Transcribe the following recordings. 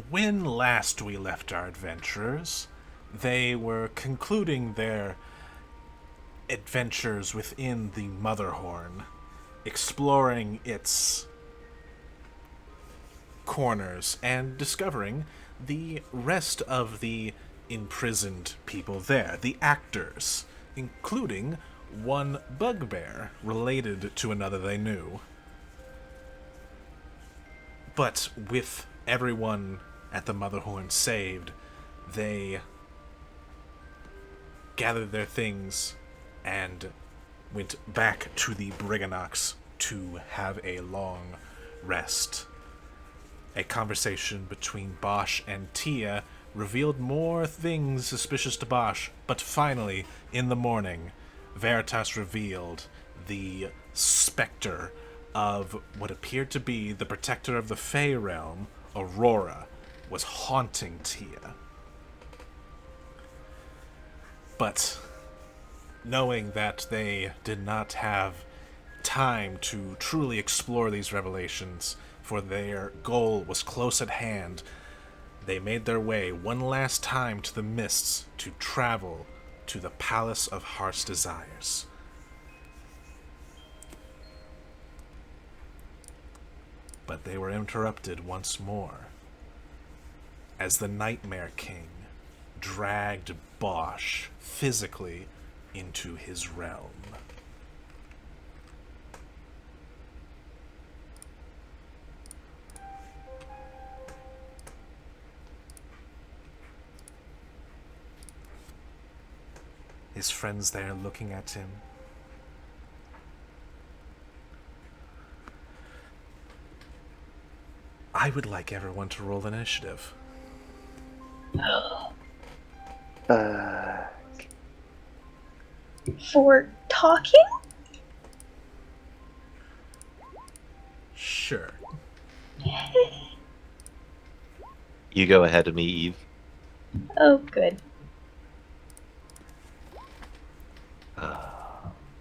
when last we left our adventurers, they were concluding their adventures within the Motherhorn, exploring its corners and discovering the rest of the imprisoned people there, the actors, including one bugbear related to another they knew. But with everyone at the Motherhorn saved, they gathered their things and went back to the Briganox to have a long rest. A conversation between Bosch and Tia revealed more things suspicious to Bosch, but finally, in the morning, Veritas revealed the specter of what appeared to be the protector of the Fey realm, Aurora, was haunting Tia. But knowing that they did not have time to truly explore these revelations, for their goal was close at hand, they made their way one last time to the mists to travel to the Palace of Heart's Desires. But they were interrupted once more as the Nightmare King dragged Bosch physically into his realm. His friends there looking at him. I would like everyone to roll initiative. For talking? Sure. You go ahead of me, Eve. Oh, good.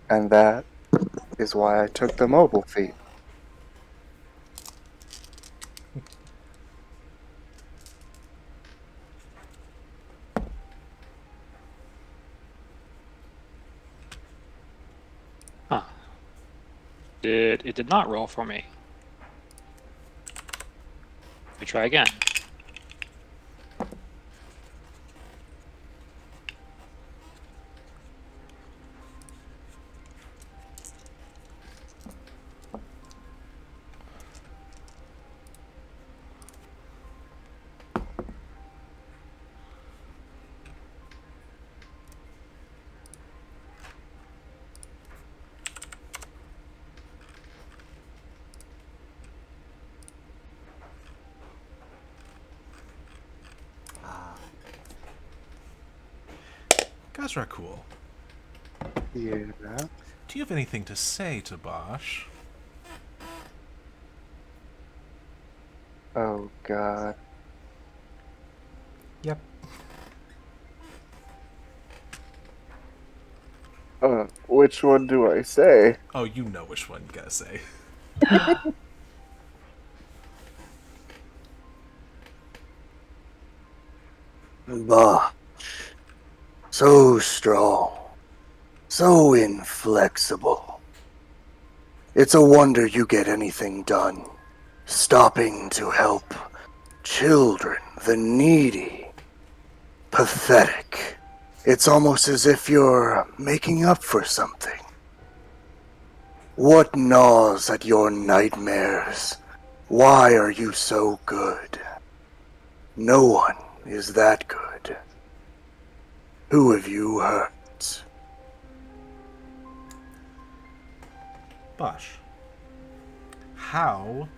And that is why I took the mobile feat. Huh. It did not roll for me. Let me try again. Gazrakul, Yeah. do you have anything to say to Bosch? Oh, God. Yep. Which one do I say? Oh, you know which one you gotta say. Bah, so strong, so inflexible. It's a wonder you get anything done. Stopping to help children, the needy. Pathetic. It's almost as if you're making up for something. What gnaws at your nightmares? Why are you so good? No one is that good. Who have you hurt? Bosch, how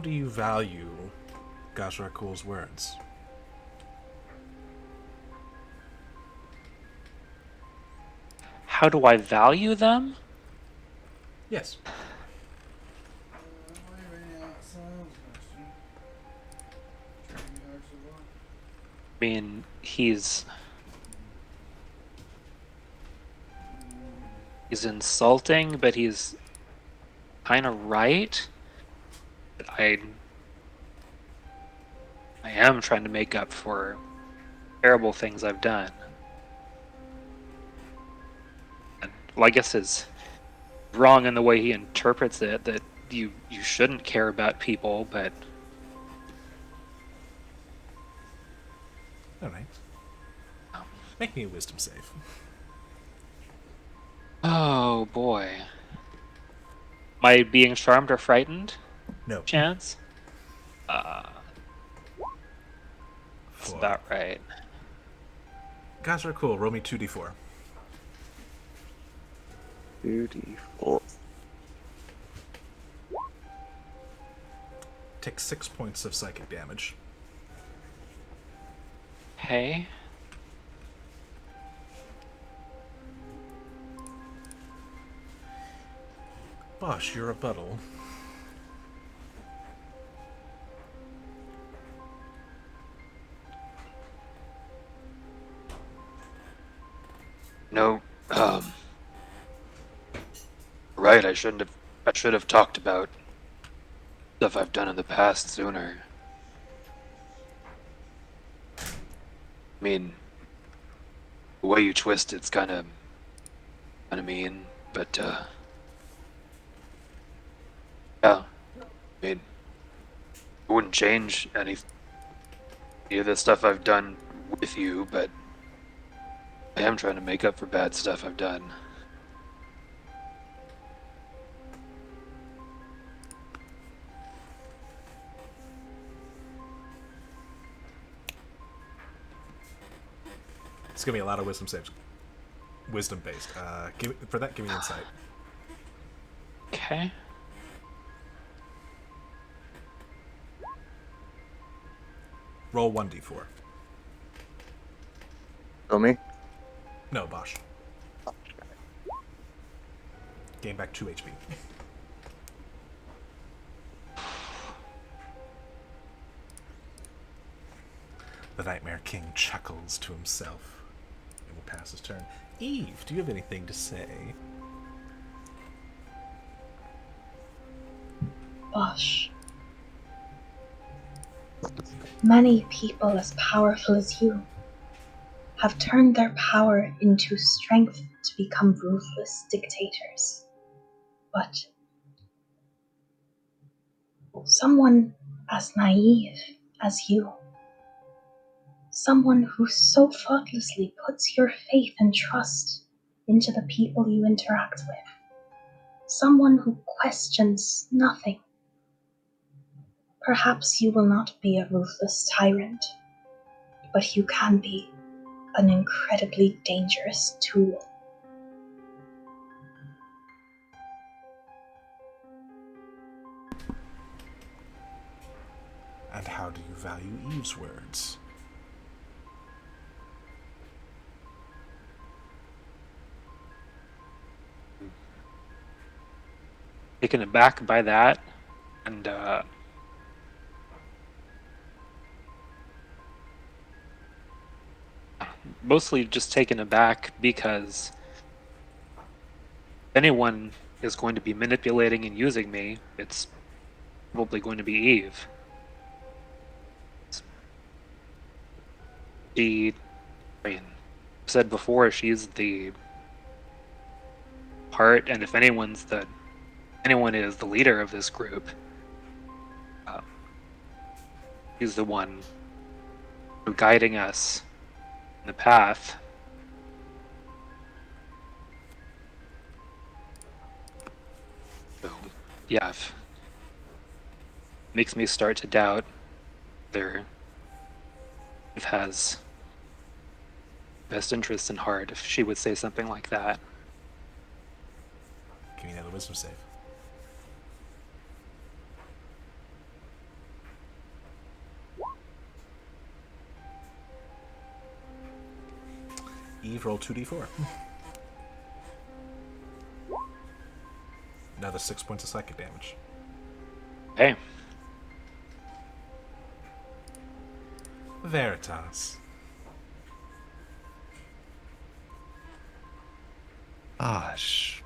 do you value Gazrakul's words? How do I value them? Yes. I mean, he's insulting, but he's kind of right. I I am trying to make up for terrible things I've done. And, well, I guess it's wrong in the way he interprets it, that you shouldn't care about people, but All right. Make me a wisdom save. oh boy. Am I being charmed or frightened? No. Chance? That's Four. about right. Guys are cool. Roll me 2d4. 2d4. Take 6 points of psychic damage. Hey. Bosh, your rebuttal. No, right, I should have talked about stuff I've done in the past sooner. I mean, the way you twist it's kind of mean, but yeah, I mean, it wouldn't change any of the stuff I've done with you, but I am trying to make up for bad stuff I've done. It's gonna be a lot of wisdom saves. Wisdom based. Give me insight. Okay. Roll 1d4. So me? No, Bosh. Gain back 2 HP. The Nightmare King chuckles to himself and will pass his turn. Eve, do you have anything to say? Bosh. Many people as powerful as you have turned their power into strength to become ruthless dictators. But someone as naive as you, someone who so thoughtlessly puts your faith and trust into the people you interact with, someone who questions nothing. Perhaps you will not be a ruthless tyrant, but you can be an incredibly dangerous tool. And how do you value Eve's words? Taken aback by that, and mostly just taken aback because if anyone is going to be manipulating and using me, it's probably going to be Eve. She, I mean, said before, she's the heart, and if anyone is the leader of this group, she's the one guiding us in the path. So, yeah, makes me start to doubt whether Eve has best interests in heart if she would say something like that. Give me another wisdom save. Eve, roll 2d4. Another 6 points of psychic damage. Hey, Veritas. Gosh.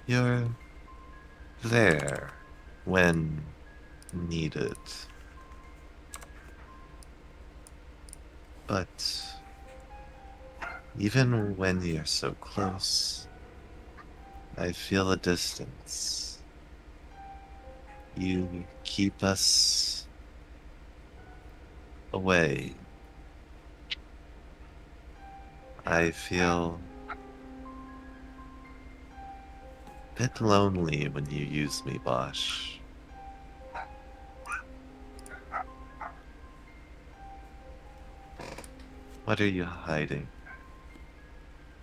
You're there when needed. But even when you're so close, I feel a distance. You keep us away. I feel a bit lonely when you use me, Bosch. What are you hiding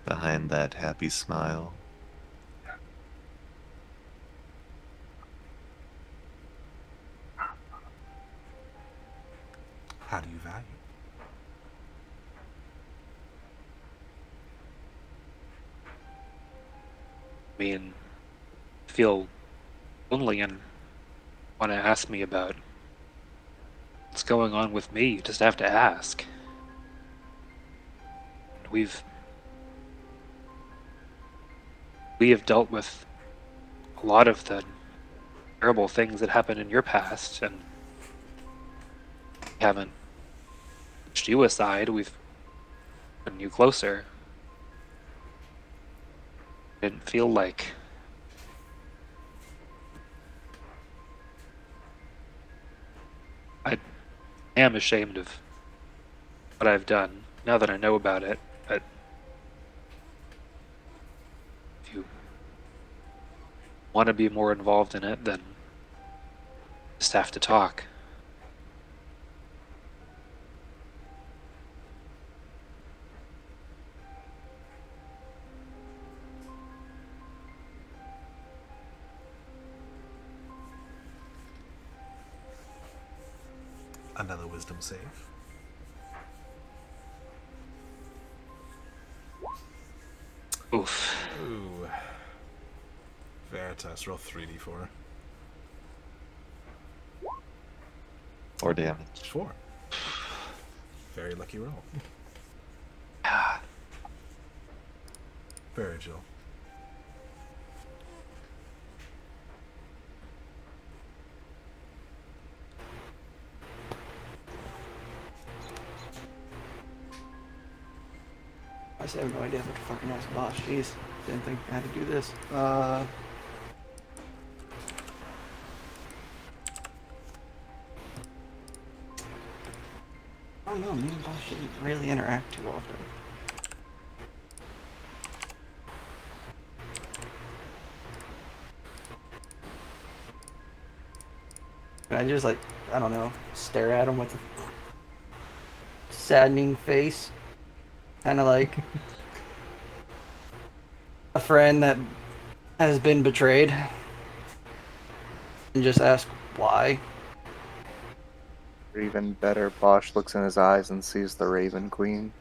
behind that happy smile? How do you value? I mean, feel lonely and want to ask me about what's going on with me. You just have to ask. We have dealt with a lot of the terrible things that happened in your past, and we haven't pushed you aside. We've put you closer. Didn't feel like I am ashamed of what I've done now that I know about it. But if you want to be more involved in it, then just have to talk. Another wisdom save. Oof. Ooh. Veritas, roll 3d4. 4 damage. 4. Very lucky roll. Yeah. Virgil. I just have no idea what to fucking ask boss. Jeez, didn't think I had to do this. I don't know, me and boss shouldn't really interact too often. Can I just, like, I don't know, stare at him with a saddening face? Kind of like a friend that has been betrayed. And just ask why. Or even better, Bosch looks in his eyes and sees the Raven Queen.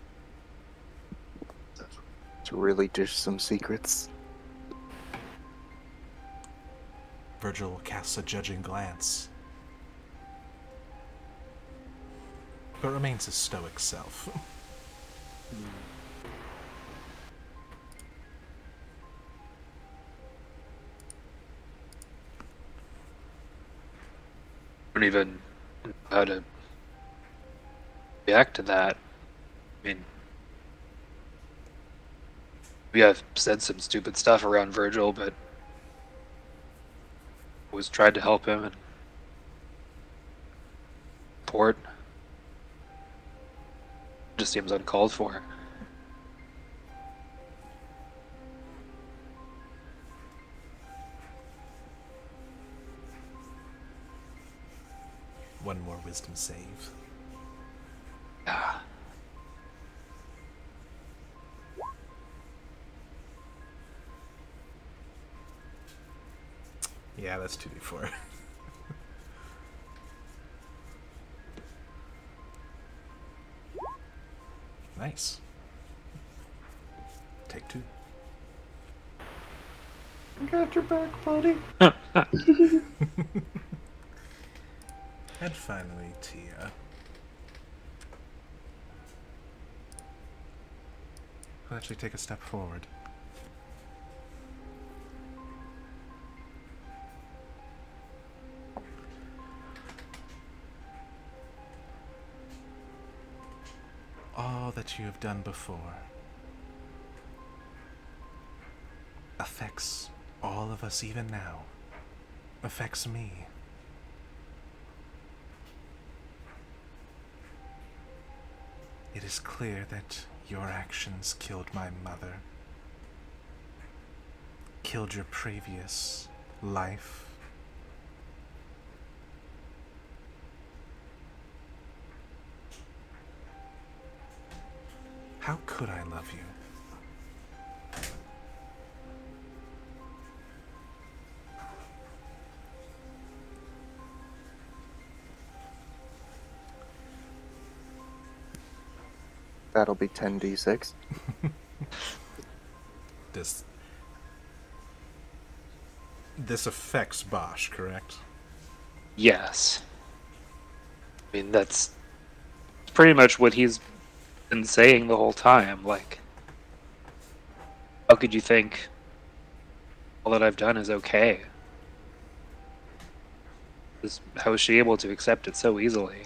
To really dish some secrets. Virgil casts a judging glance, but remains his stoic self. Don't even know how to react to that. I mean, maybe I've said some stupid stuff around Virgil, but always tried to help him and support. Just seems uncalled for. One more wisdom save. Yeah. Yeah, that's 2d4. Nice. Take 2. I got your back, buddy. And finally, Tia. I'll actually take a step forward. that you have done before affects all of us even now, affects me. It is clear that your actions killed my mother, killed your previous life. How could I love you? That'll be 10d6. This affects Bosch, correct? Yes. I mean, that's pretty much what he's been saying the whole time. Like, how could you think all that I've done is okay? How is she able to accept it so easily?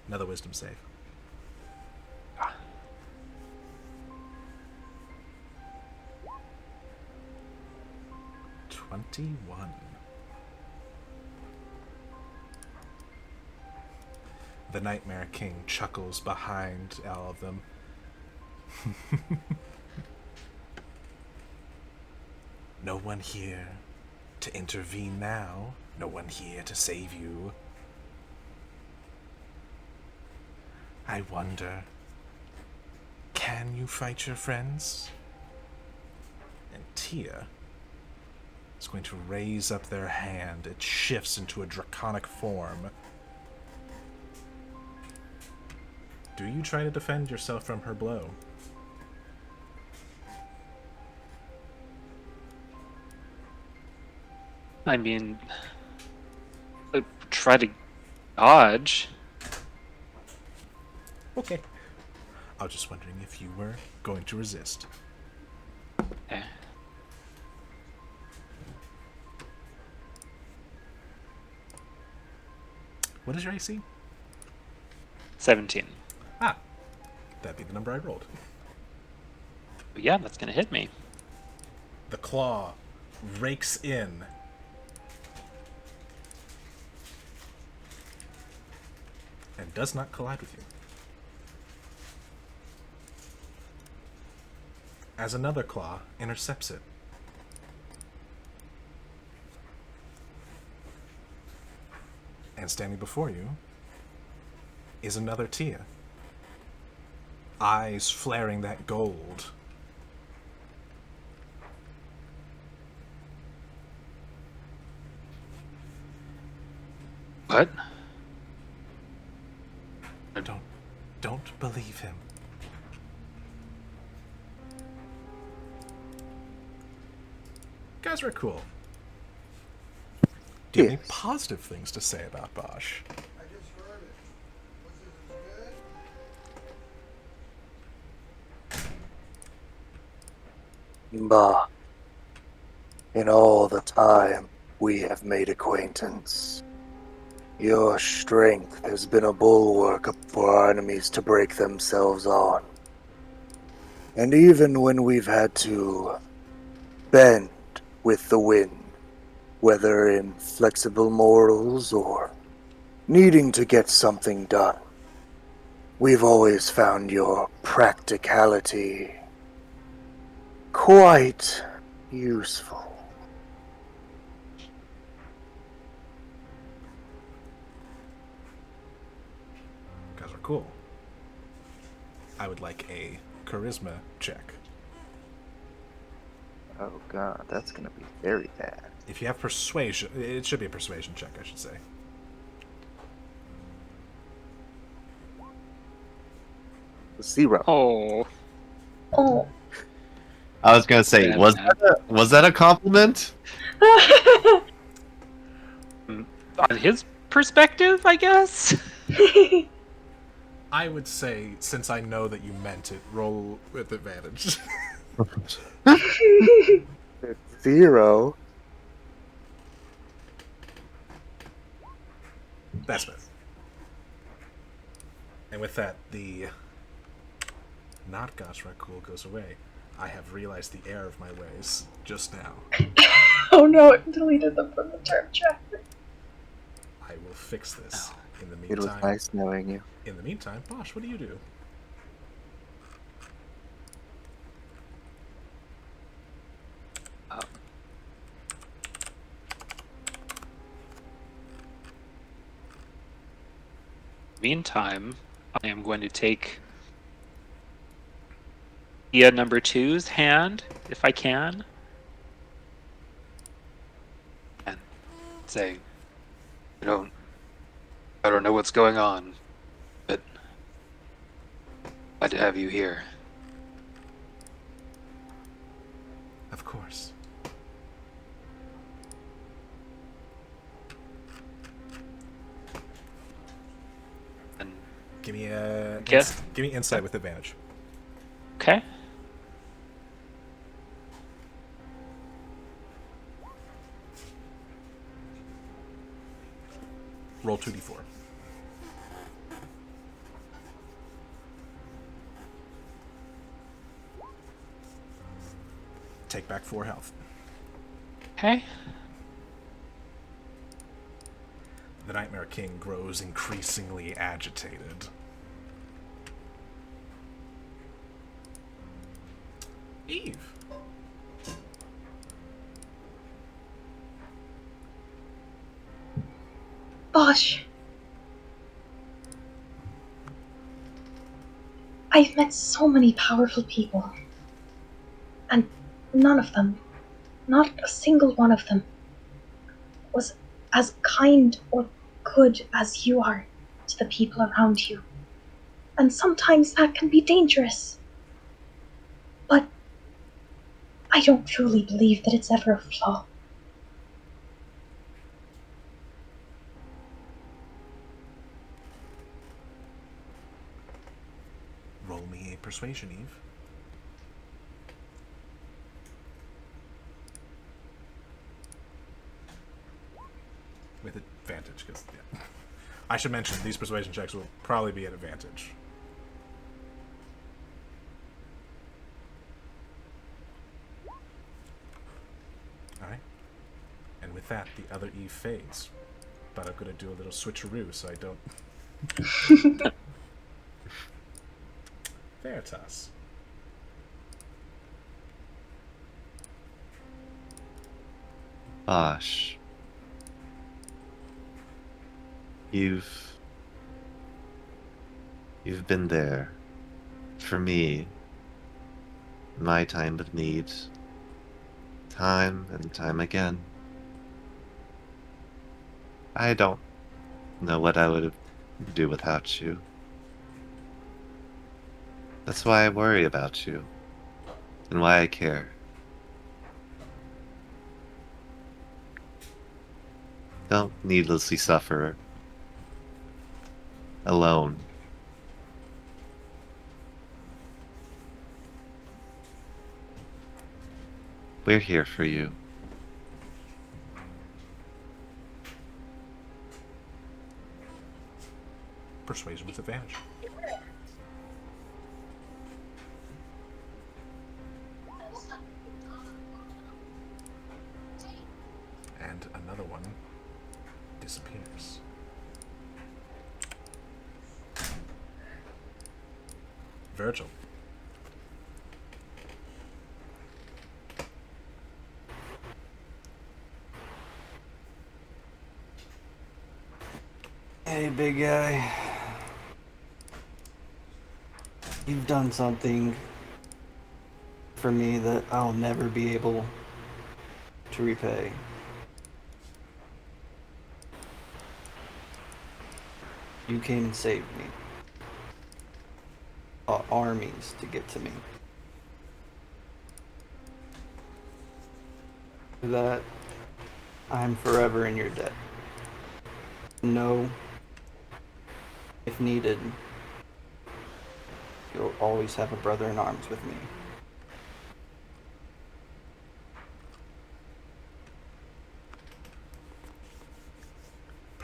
Another wisdom save. Ah. 21. The Nightmare King chuckles behind all of them. No one here to intervene now. No one here to save you. I wonder, can you fight your friends? And Tia is going to raise up their hand. It shifts into a draconic form. Do you try to defend yourself from her blow? I mean, I try to dodge. Okay. I was just wondering if you were going to resist. Eh. What is your AC? 17. Ah, that'd be the number I rolled. Yeah, that's gonna hit me. The claw rakes in. And does not collide with you. As another claw intercepts it. And standing before you is another Tia. Eyes flaring that gold. What? Don't believe him. You guys are cool. Do you have any Yes. positive things to say about Bosch? I just heard it. Was it good? Bah, in all the time we have made acquaintance, your strength has been a bulwark for our enemies to break themselves on. And even when we've had to bend with the wind, whether in flexible morals or needing to get something done, we've always found your practicality quite useful. You guys are cool. I would like a charisma check. Oh god, that's gonna be very bad. If you have persuasion, it should be a persuasion check, I should say. Zero. Oh. Oh. I was gonna say, Bad was that a compliment? On his perspective, I guess? I would say, since I know that you meant it, roll with advantage. It's 0. That's better. And with that, the not Gotch Rakul goes away. I have realized the error of my ways just now. Oh no, it deleted them from the term chat. I will fix this. In the It was meantime, nice knowing you. Bosch, what do you do? Um, meantime, I am going to take Ia number two's hand, if I can, and say, I don't know what's going on, but glad to have you here. Of course. And Give me give me insight with advantage. okay. Roll 2d4. Take back 4 health. Okay. The Nightmare King grows increasingly agitated. Eve. Bosh. I've met so many powerful people. And none of them, not a single one of them, was as kind or good as you are to the people around you. And sometimes that can be dangerous. But I don't truly believe that it's ever a flaw. Roll me a persuasion, Eve. With advantage, because yeah. I should mention these persuasion checks will probably be at advantage. Alright. And with that, the other Eve fades. But I'm gonna do a little switcheroo so I don't. Veritas. Bosh. You've been there for me in my time of need, time and time again. I don't know what I would do without you. That's why I worry about you and why I care. Don't needlessly suffer alone. We're here for you. Persuasion with advantage. And another one disappears. Virgil. Hey, big guy. You've done something for me that I'll never be able to repay. You came and saved me. Armies to get to me. For that, I'm forever in your debt. No, if needed, you'll always have a brother in arms with me.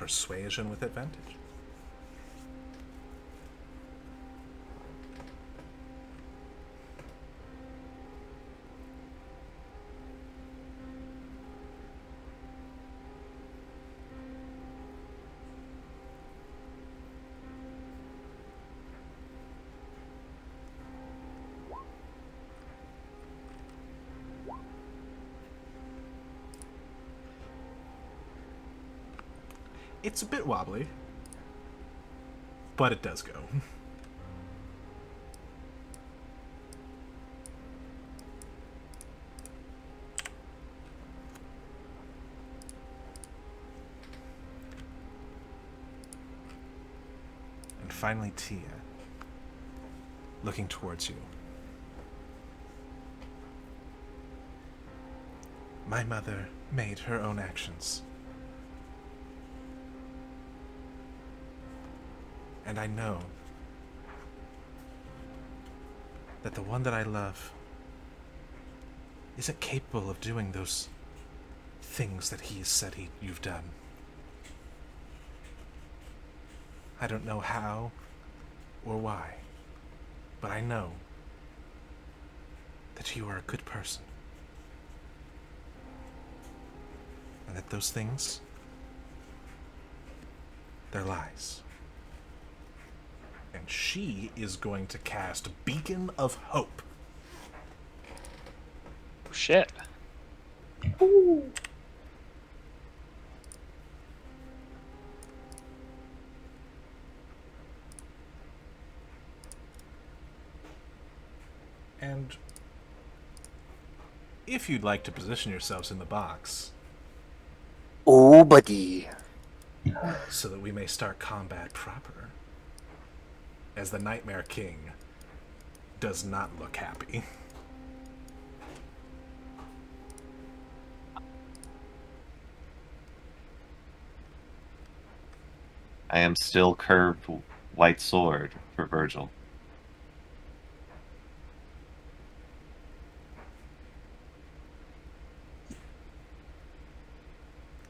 persuasion with advantage. It's a bit wobbly, but it does go. And finally, Tia, looking towards you. My mother made her own actions. And I know that the one that I love isn't capable of doing those things that he has said you've done. I don't know how or why, but I know that you are a good person. And that those things, they're lies. And she is going to cast Beacon of Hope. Oh, shit. Ooh. And if you'd like to position yourselves in the box Oh, buddy. so that we may start combat proper, as the Nightmare King does not look happy. I am still curved white sword for Virgil.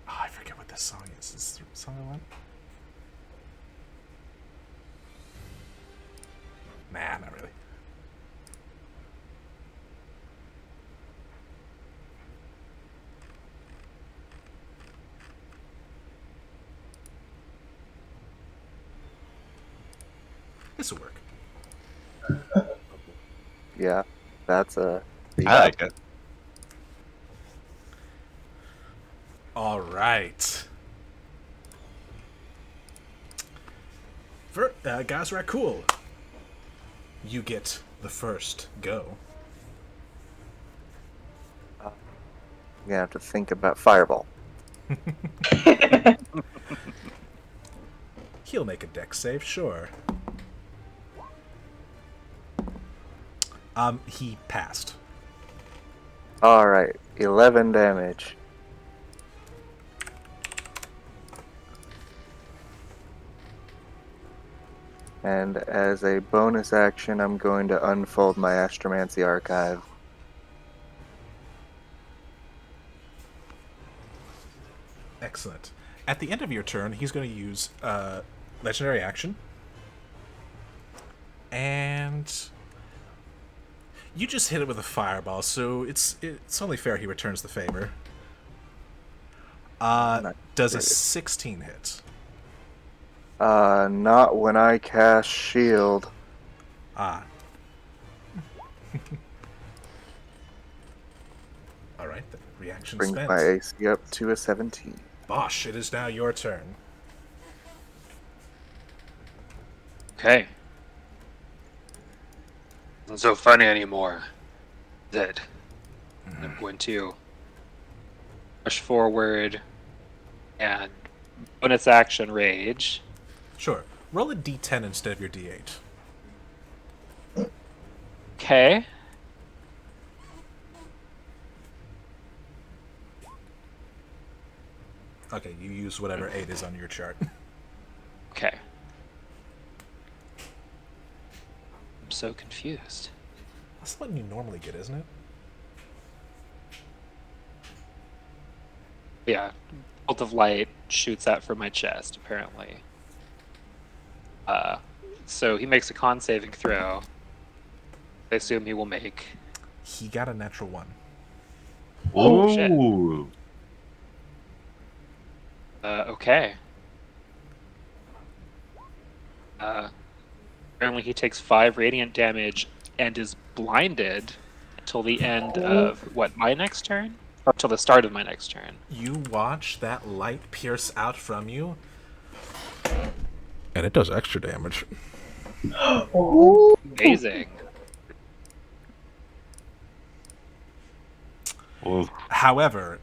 Oh, I forget what this song is. Is this the song I want? Nah, not really. This will work. Yeah, that's a. I like it. All right. Gazrak, cool. You get the first go. I'm gonna have to think about Fireball. He'll make a dex save, sure. He passed. All right, 11 damage. And as a bonus action, I'm going to unfold my Astromancy Archive. Excellent. At the end of your turn, he's going to use legendary action. And you just hit it with a fireball, so it's only fair he returns the favor. Does a 16 hit? Not when I cast Shield. Ah. Alright, the reaction Brings spent. my AC up to a 17. Bosch, it is now your turn. Okay. Isn't so funny anymore that I'm going to rush forward and bonus action rage. Sure. Roll a d10 instead of your d8. Okay. Okay, you use whatever 8 is on your chart. Okay. I'm so confused. That's what you normally get, isn't it? Yeah. bolt of light shoots out from my chest, apparently. So he makes a con saving throw. I assume he will make. He got a natural 1. Oh, shit. Ooh. Okay. Apparently he takes 5 radiant damage and is blinded until the end of, my next turn? Until the start of my next turn. You watch that light pierce out from you, and it does extra damage. Amazing. Ooh. However,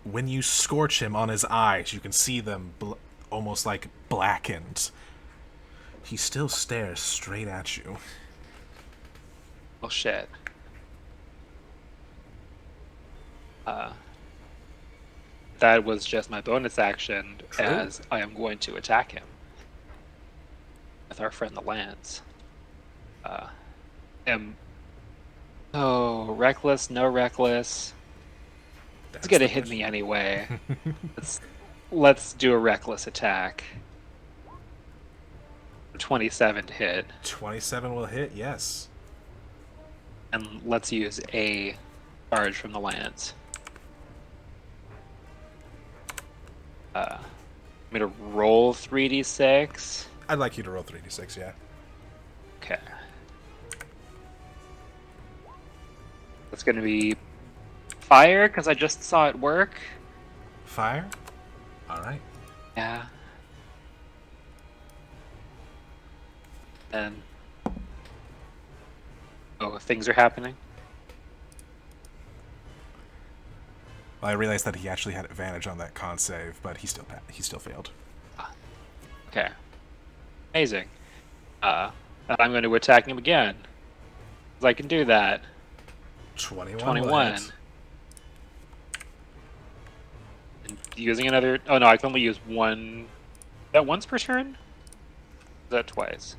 when you scorch him on his eyes, you can see them almost like blackened. He still stares straight at you. Well, shit. That was just my bonus action, True. as I am going to attack him with our friend the Lance. Reckless, no reckless. It's gonna hit me anyway. Let's do a reckless attack. 27 to hit. 27 will hit, yes. And let's use a charge from the Lance. I'm gonna roll 3d6. I'd like you to roll 3d6, yeah. Okay. That's gonna be fire, because I just saw it work. Fire? Alright. Yeah. And things are happening. Well, I realized that he actually had advantage on that con save, but he still failed. Okay. Amazing. And I'm going to attack him again. 'Cause I can do that. 21. And using another. Oh no, I can only use one. Is that once per turn? Is that twice?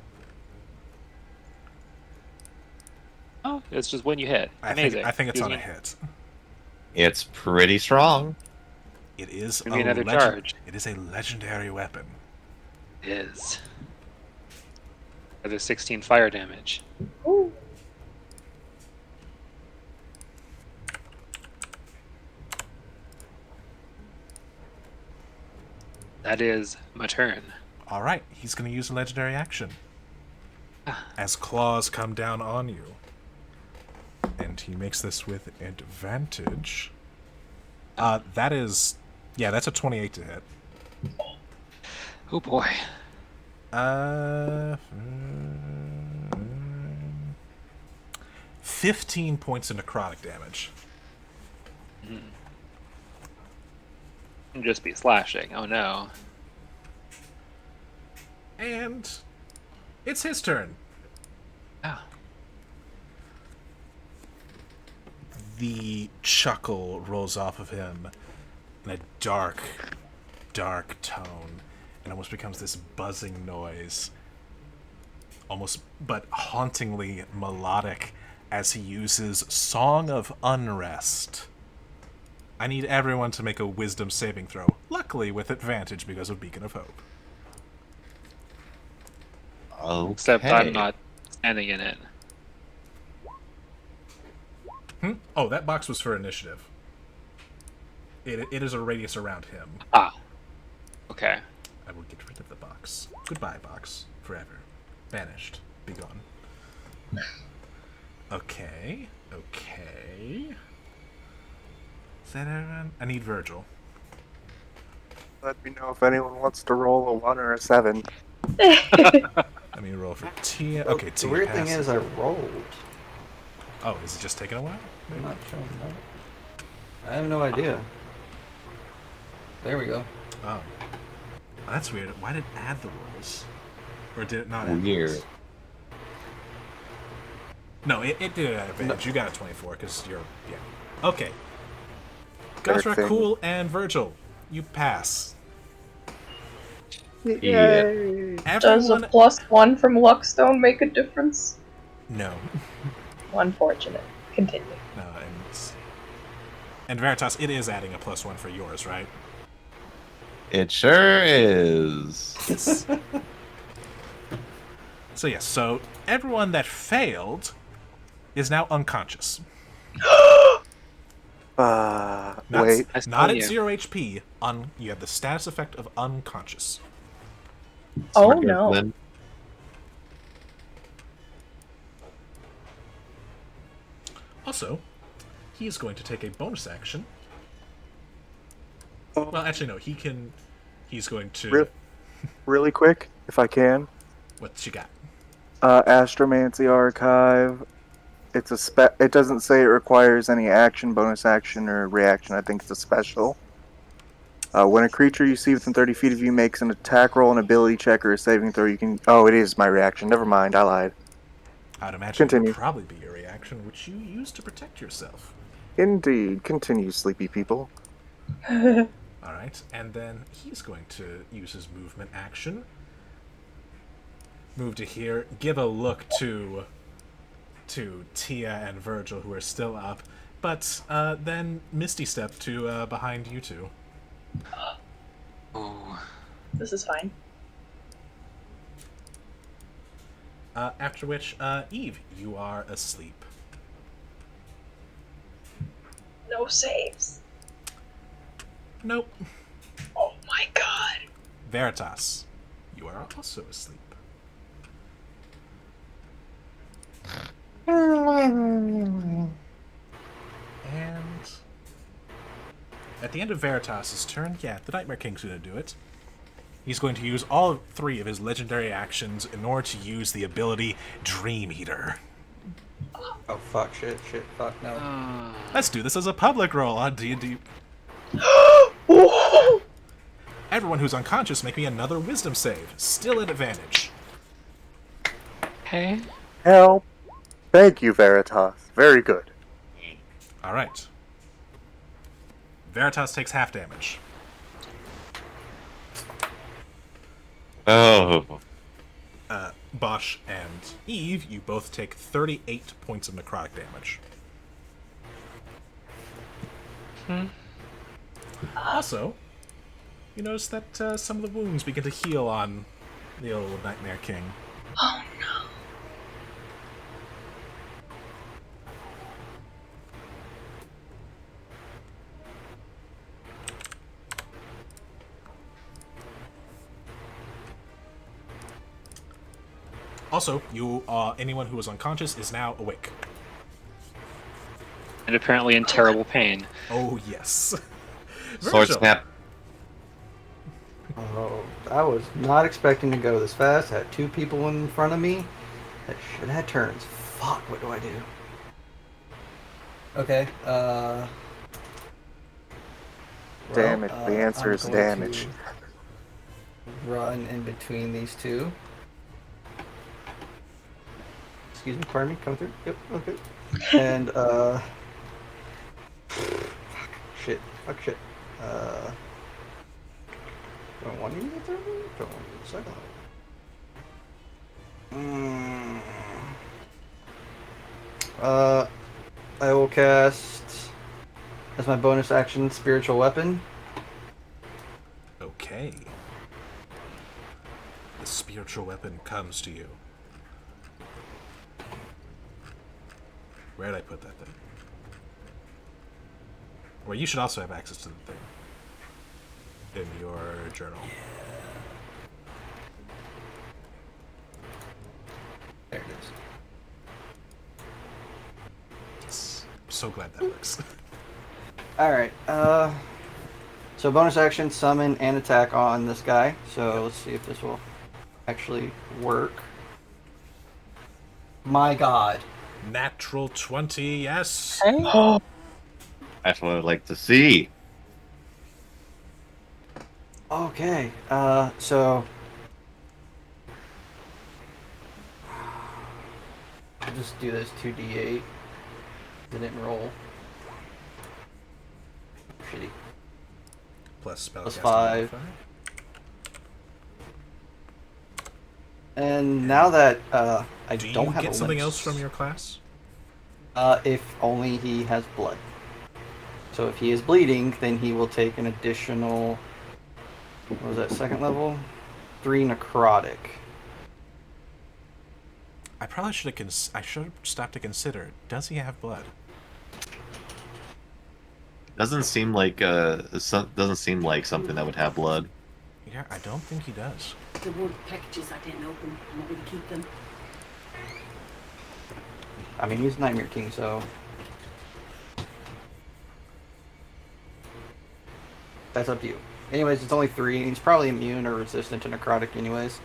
Oh, it's just when you hit. Amazing. I think it's on a Using- hit. It's pretty strong. It is Give me another charge. It is a legendary weapon. It is. Another 16 fire damage. Ooh. That is my turn. Alright, he's going to use a legendary action. As claws come down on you. And he makes this with advantage. That's a 28 to hit. Oh boy. 15 points of necrotic damage. Just be slashing. Oh no. And it's his turn. Ah. The chuckle rolls off of him in a dark, dark tone, and almost becomes this buzzing noise, almost but hauntingly melodic, as he uses Song of Unrest. I need everyone to make a wisdom saving throw, luckily with advantage because of Beacon of Hope. Okay. Except I'm not standing in it. Oh, that box was for initiative. It is a radius around him. Ah. Okay. I will get rid of the box. Goodbye, box. Forever. Banished. Be gone. Okay. Is that everyone? I need Virgil. Let me know if anyone wants to roll a 1 or a 7. Let me roll for Tia. Okay, The Tia weird thing passes. is, I rolled. Oh, is it just taking a while? I'm not showing that. I have no idea. There we go. Oh. That's weird. Why did it add the rolls? Or did it not add the Weird. rolls? No, it did add advantage. You got a 24 because you're... Yeah. Okay. Gosra, Perfect. Cool, and Virgil. You pass. Yay! Does a Everyone... +1 from Luckstone make a difference? No. Unfortunate. Continue. No, And Veritas, it is adding a +1 for yours, right? It sure is. Yes. So yes, so everyone that failed is now unconscious. Not, Wait. I was not telling at you. 0 HP. You have the status effect of unconscious. Oh Smart no. Gentleman. Also, he is going to take a bonus action. Oh. Well, actually, no. He's going to. Really quick, if I can. What you got? Astromancy Archive. It's a It doesn't say it requires any action, bonus action, or reaction. I think it's a special. When a creature you see within 30 feet of you makes an attack roll, an ability check, or a saving throw, you can. Oh, it is my reaction. Never mind. I lied. I'd imagine it would Continue. probably be your reaction, which you use to protect yourself. Indeed. Continue, sleepy people. All right, and then he's going to use his movement action. Move to here. Give a look to Tia and Virgil, who are still up, but then Misty step to behind you two. Oh. This is fine. After which, Eve, you are asleep. No saves. Nope. Oh my god. Veritas, you are also asleep. And at the end of Veritas' turn, yeah, the Nightmare King's going to do it. He's going to use all 3 of his legendary actions in order to use the ability Dream Eater. Oh fuck! Shit! Fuck! No. Let's do this as a public roll on D&D. Everyone who's unconscious, make me another Wisdom save. Still at advantage. Okay. Help. Thank you, Veritas. Very good. All right. Veritas takes half damage. Oh. Bosch and Eve, you both take 38 points of necrotic damage. Also, you notice that some of the wounds begin to heal on the old Nightmare King. Oh no. Also, anyone who was unconscious is now awake. And apparently in terrible pain. Oh yes. Sword Virgil. snap. Oh, I was not expecting to go this fast. I had 2 people in front of me that should have had turns. Fuck, what do I do? Okay, Damage. well, The answer I'm is going damage. to run in between these 2. Excuse me, pardon me, come through. Yep, okay. And, fuck shit. Don't want to use the third one? Don't want to use the second one. I will cast, as my bonus action, Spiritual Weapon. Okay. The spiritual weapon comes to you. Where did I put that thing? Well, you should also have access to the thing in your journal. There it is. Yes. I'm so glad that works. Alright, so bonus action, summon, and attack on this guy. So let's see if this will actually work. My god. Natural 20, yes. Oh, That's what I'd like to see. Okay, so... I'll just do this 2d8. Didn't roll. Shitty. Plus spellcasting Plus 5. modifier. And now that I Do don't you have get a something limp else from your class? if only he has blood. So if he is bleeding, then he will take an additional. What was that, second level? 3 necrotic. I probably should have. I should have stopped to consider. Does he have blood? Doesn't seem like doesn't seem like something that would have blood. Yeah, I don't think he does. The wood packages I didn't open. I'm not going to keep them. I mean, he's Nightmare King, so that's up to you. Anyways, it's only 3, and he's probably immune or resistant to necrotic anyways.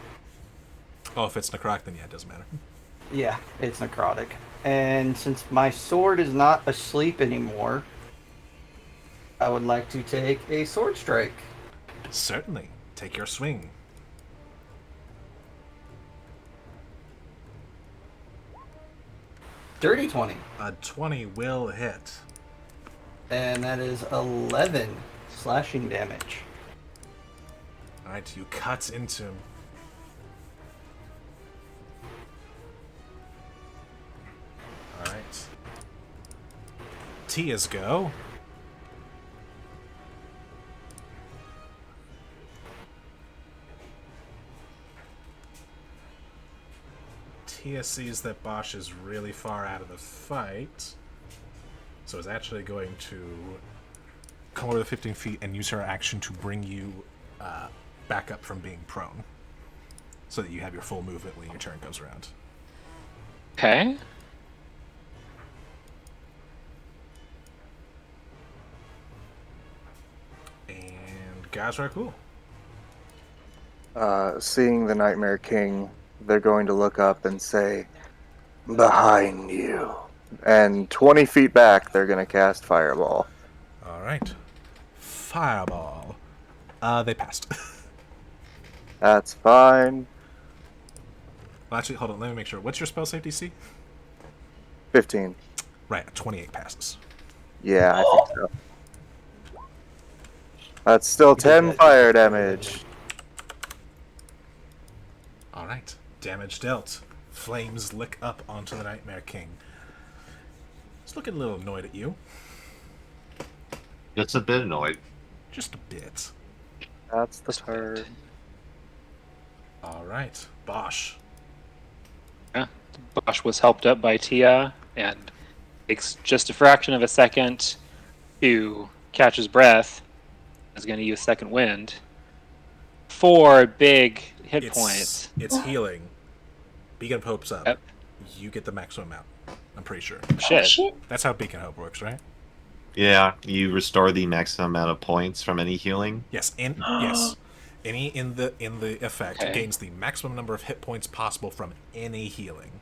Oh, if it's necrotic, then yeah, it doesn't matter. Yeah, it's necrotic. And since my sword is not asleep anymore, I would like to take a sword strike. Certainly. Take your swing. Dirty 20. A 20 will hit. And that is 11 slashing damage. Alright, you cut into him. Alright. Tia's go. Tia sees that Bosch is really far out of the fight, so is actually going to come over the 15 feet and use her action to bring you back up from being prone, so that you have your full movement when your turn comes around. Okay. And Gazra, cool. Seeing the Nightmare King, they're going to look up and say, Behind you. and 20 feet back, they're going to cast Fireball. Alright. Fireball. They passed. That's fine. Well, actually, hold on, let me make sure. What's your spell save DC? 15. Right, 28 passes. Yeah, I think so. That's still 10 fire damage. Alright, damage dealt. Flames lick up onto the Nightmare King. He's looking a little annoyed at you. Just a bit annoyed. Just a bit. That's the turn. Alright, Bosch. Yeah. Bosch was helped up by Tia and takes just a fraction of a second to catch his breath. Is going to use second wind. 4 big hit points. It's healing. Beacon of Hope's up. Yep. You get the maximum amount. I'm pretty sure. Shit. Shit. That's how Beacon of Hope works, right? Yeah, you restore the maximum amount of points from any healing. Yes, and yes. Any in the effect Okay. gains the maximum number of hit points possible from any healing.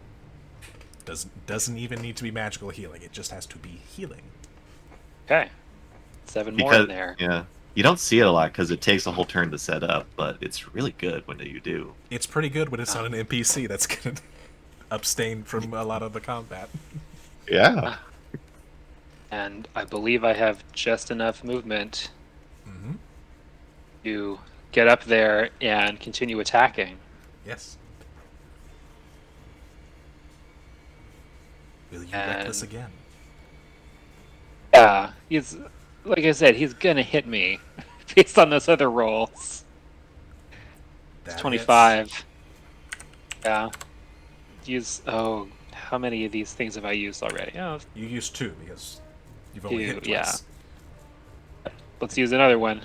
Doesn't even need to be magical healing. It just has to be healing. Okay. 7 more in there. Yeah, you don't see it a lot because it takes a whole turn to set up, but it's really good when you do. It's pretty good when it's on an NPC that's gonna abstain from a lot of the combat. Yeah. And I believe I have just enough movement Mm-hmm. to get up there and continue attacking. Yes. Will you And- wreck this again? Yeah, he's like I said, he's gonna hit me based on those other rolls. That It's 25. Yeah. Use how many of these things have I used already? Oh, hits. You used 2 because you've only hit 2, yeah. twice. Let's use another one.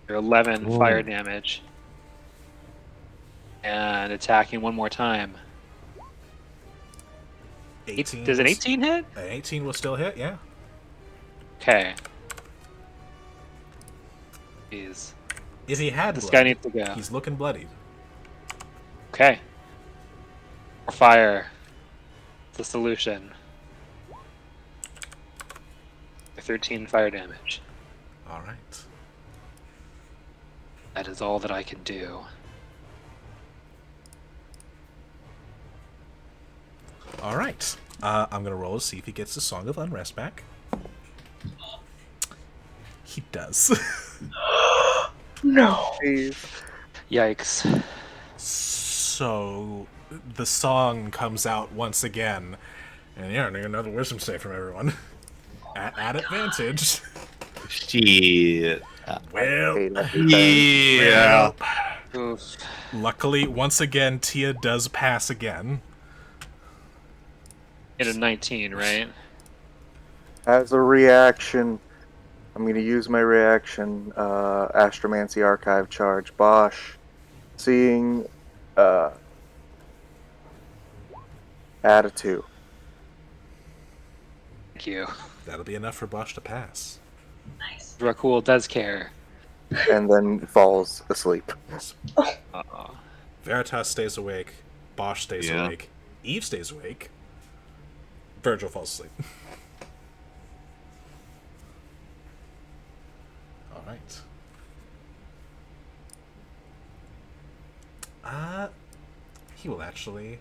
You're 11 Whoa. fire damage. And attacking one more time. 18 Does an will 18 hit? An 18 will still hit, yeah. Okay. Jeez. If he had This blood, guy needs to go. he's looking bloodied. Okay. More fire. It's the solution. 13 fire damage. All right. That is all that I can do. All right. I'm gonna roll to see if he gets the Song of Unrest back. He does. No. Please. Yikes. So the song comes out once again, And yeah, I need another wisdom save from everyone. At advantage. Shit. Well, Hate everything. Yeah. Oof. luckily, once again, Tia does pass again. Get a 19, right? As a reaction, I'm going to use my reaction, Astromancy Archive charge. Bosch, seeing, add a 2. Thank you. That'll be enough for Bosch to pass. Nice. Rakul does care. And then falls asleep. Yes. Uh-oh. Veritas stays awake. Bosch stays Yeah. awake. Eve stays awake. Virgil falls asleep. All right. He will actually.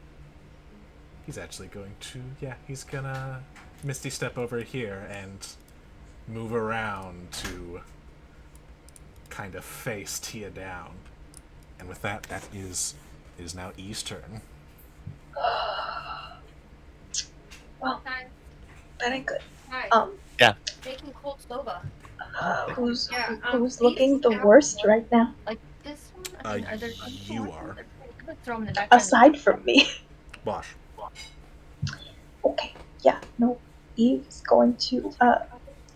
He's actually going to. Yeah, he's gonna Misty step over here and move around to kind of face Tia down. And with that, it is now Eve's turn. Well, Hi. that ain't good. Hi. Yeah. Making cold soba. Who's Yeah, who's these looking the apples worst are- right now? Like this one? I mean, are there You are. They're pretty good. Throw them in the back. Aside from me. Bosch. Okay, yeah, no. Eve's going to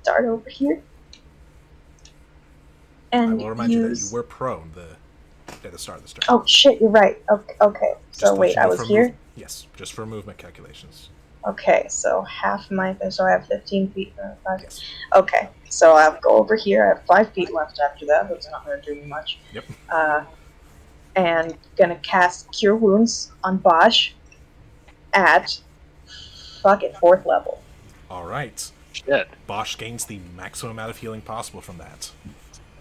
start over here. I And will remind you that you use... were prone at the start of this turn. Oh shit, you're right. Okay. Just So to let wait, you I know was for here? Yes, just for movement calculations. Okay, so half my... So I have 15 feet. Yes. Okay, so I'll go over here. I have 5 feet left after that. That's not going to do me much. Yep. And gonna cast Cure Wounds on Bosch at... Fuck it, 4th level. All right. Shit. Bosch gains the maximum amount of healing possible from that.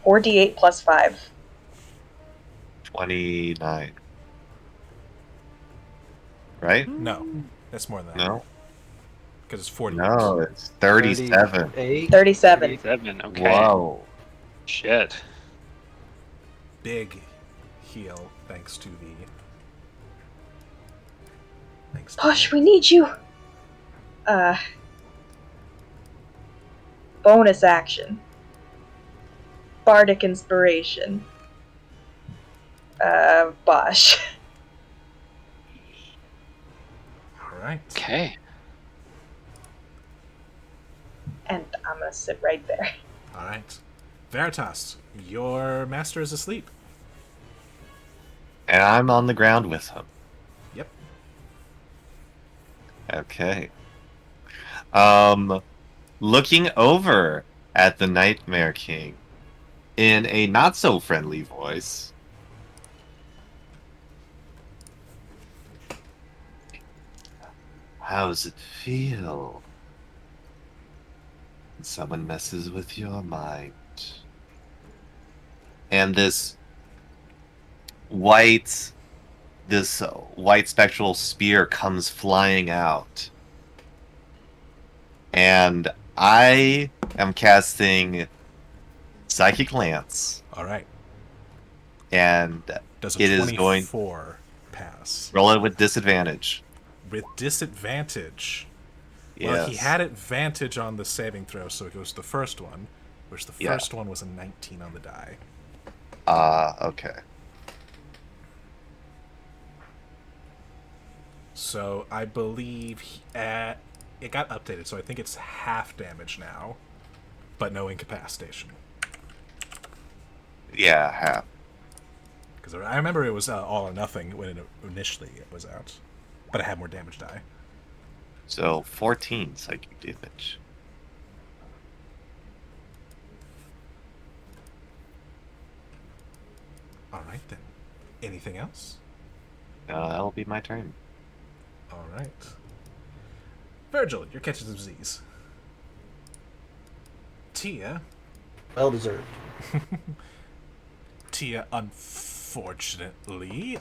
4d8 plus 5. 29. Right? No, that's more than that. No? Because it's 40. No, it's 37. 38. 37. 37, okay. Whoa. Shit. Big heal thanks to the. Bosch, we need you! Bonus action. Bardic Inspiration. Bosch. All right. Okay. And I'm gonna sit right there. All right. Veritas, your master is asleep. And I'm on the ground with him. Yep. Okay. Looking over at the Nightmare King in a not so friendly voice. How does it feel when someone messes with your mind? And this white spectral spear comes flying out. And I am casting Psychic Lance. All right. And Does a it is going 24 pass? roll it with disadvantage. With disadvantage. Yes. Well, he had advantage on the saving throw, so it goes to the first one, which the first one was a 19 on the die. Okay. So I believe it got updated, so I think it's half damage now, but no incapacitation. Yeah, half. Because I remember it was all or nothing when it initially was out, but I had more damage die. So 14 psychic damage. All right then. Anything else? That'll be my turn. All right. Virgil, you're catching some Z's. Tia. Well deserved. Tia, unfortunately,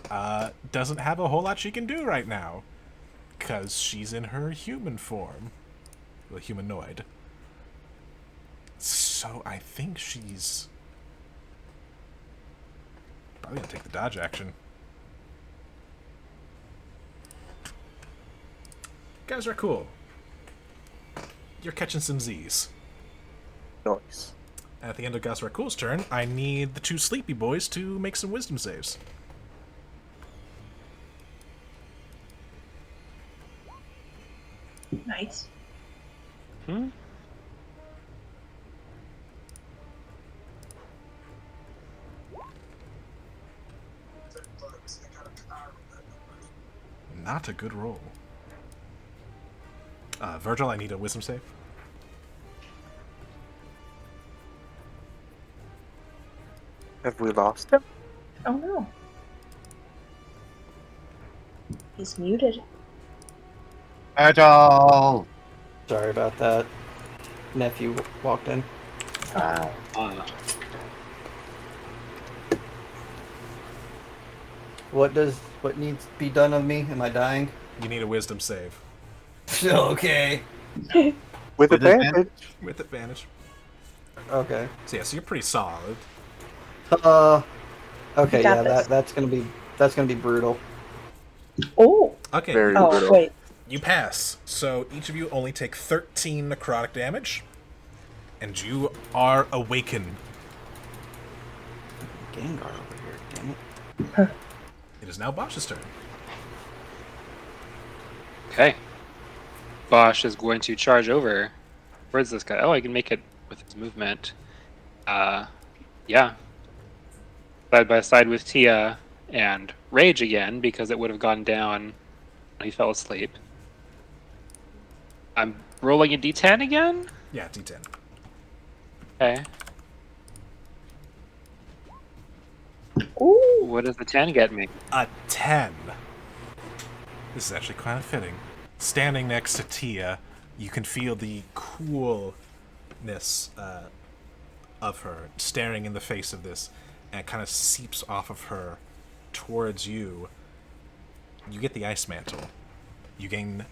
doesn't have a whole lot she can do right now. Because she's in her human form. Well, humanoid. So I think she's probably gonna take the dodge action. Guys are cool. you're catching some Z's. Nice. At the end of Gus Rakul's turn, I need the two sleepy boys to make some wisdom saves. Nice. Hmm? Not a good roll. Virgil, I need a wisdom save. Have we lost him? Oh no. He's muted. Agile! Sorry about that. Nephew walked in. Uh, What needs to be done of me? Am I dying? You need a wisdom save. Okay. With With advantage. With advantage. Okay. So yeah, so you're pretty solid. Okay, You got yeah, this. that's gonna be brutal. Oh. Okay, Very Oh, brutal. wait. you pass. So each of you only take 13 necrotic damage. And you are awakened. Gengar over here, damn it. It is now Bosch's turn. okay. Bosch is going to charge over. Where's this guy? Oh, I can make it with his movement. Yeah. Side by side with Tia and Rage again because it would have gone down when he fell asleep. I'm rolling a d10 again? Yeah, D10. Okay. Ooh. What does the 10 get me? A 10. This is actually kind of fitting. Standing next to Tia, you can feel the coolness of her staring in the face of this, and it kind of seeps off of her towards you. You get the ice mantle. You gain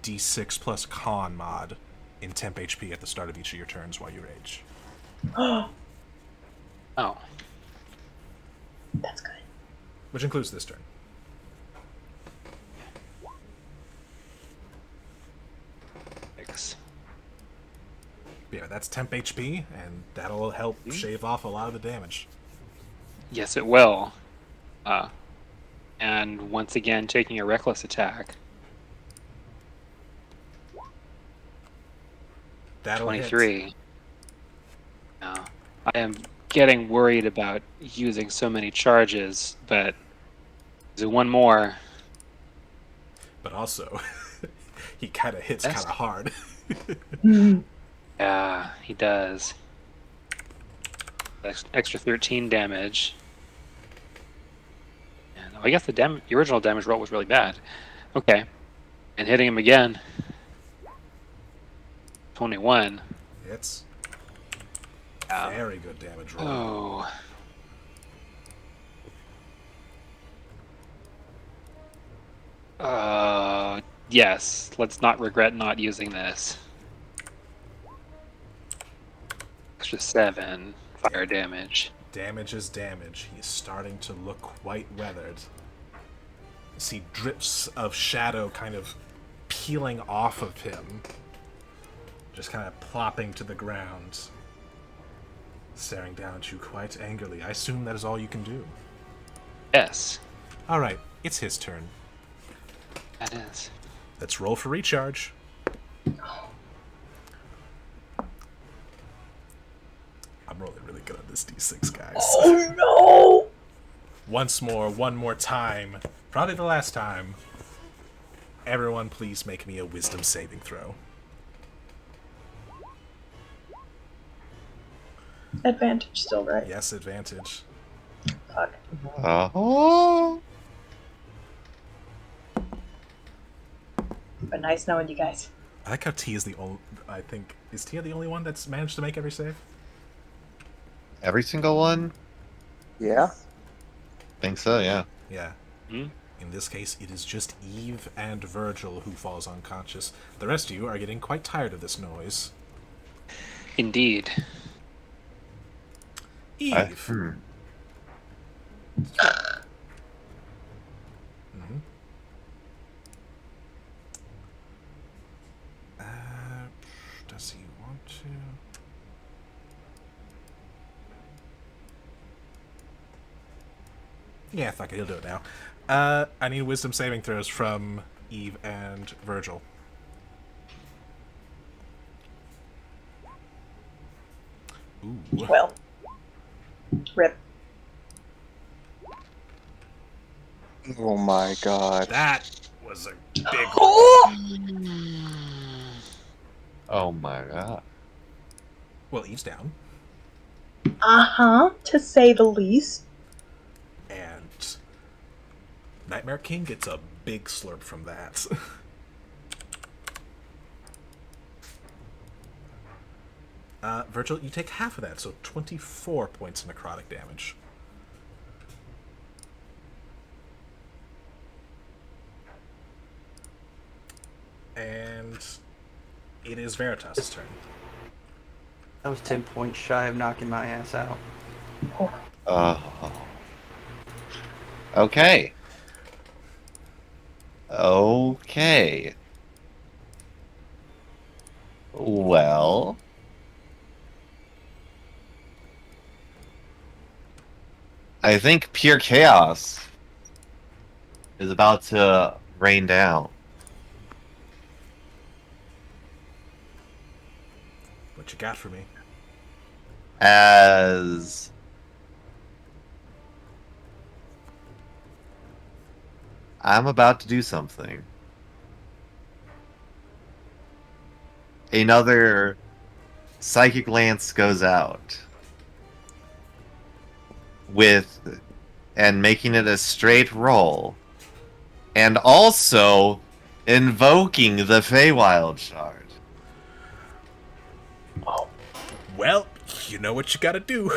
D6 plus con mod in temp HP at the start of each of your turns while you rage. Oh. That's good. Which includes this turn. Thanks. Yeah, that's temp HP, and that'll help shave off a lot of the damage. Yes, it will. And once again, taking a reckless attack. That'll 23. hit. Now, I am getting worried about using so many charges, but do one more. But also, he kind of hits kind Yes. of hard. Yeah, he does. Extra 13 damage. And I guess the original damage roll was really bad. Okay. And hitting him again. 21. Hits. Yeah. Very good damage roll. Oh. Yes. Let's not regret not using this. Extra 7 fire damage. Damage is damage. He's starting to look quite weathered. You see drips of shadow kind of peeling off of him. Just kind of plopping to the ground. Staring down at you quite angrily. I assume that is all you can do. Yes. Alright, it's his turn. That is. Let's roll for recharge. I'm rolling really good on this D6, guys. Oh no! Once more, one more time. Probably the last time. Everyone, please make me a wisdom saving throw. Advantage still, right? Yes, advantage. Fuck. Oh. But nice knowing you guys. I like how T is the only. I think. Is Tia the only one that's managed to make every save? Every single one? Yeah. Think so, yeah. Yeah. Hmm? In this case, it is just Eve and Virgil who falls unconscious. The rest of you are getting quite tired of this noise. Indeed. Eve. Yeah, fuck it, he'll do it now. I need wisdom saving throws from Eve and Virgil. Ooh. Well, rip. Oh my god. That was a big one. Oh! Oh my god. Well, Eve's down. To say the least. And Nightmare King gets a big slurp from that. Virgil, you take half of that, so 24 points of necrotic damage. And it is Veritas' turn. That was 10 points shy of knocking my ass out. Oh. Okay. Okay. Well. I think pure chaos is about to rain down. What you got for me? As I'm about to do something. Another psychic lance goes out and making it a straight roll, and also invoking the Feywild shard. Well, you know what you gotta do.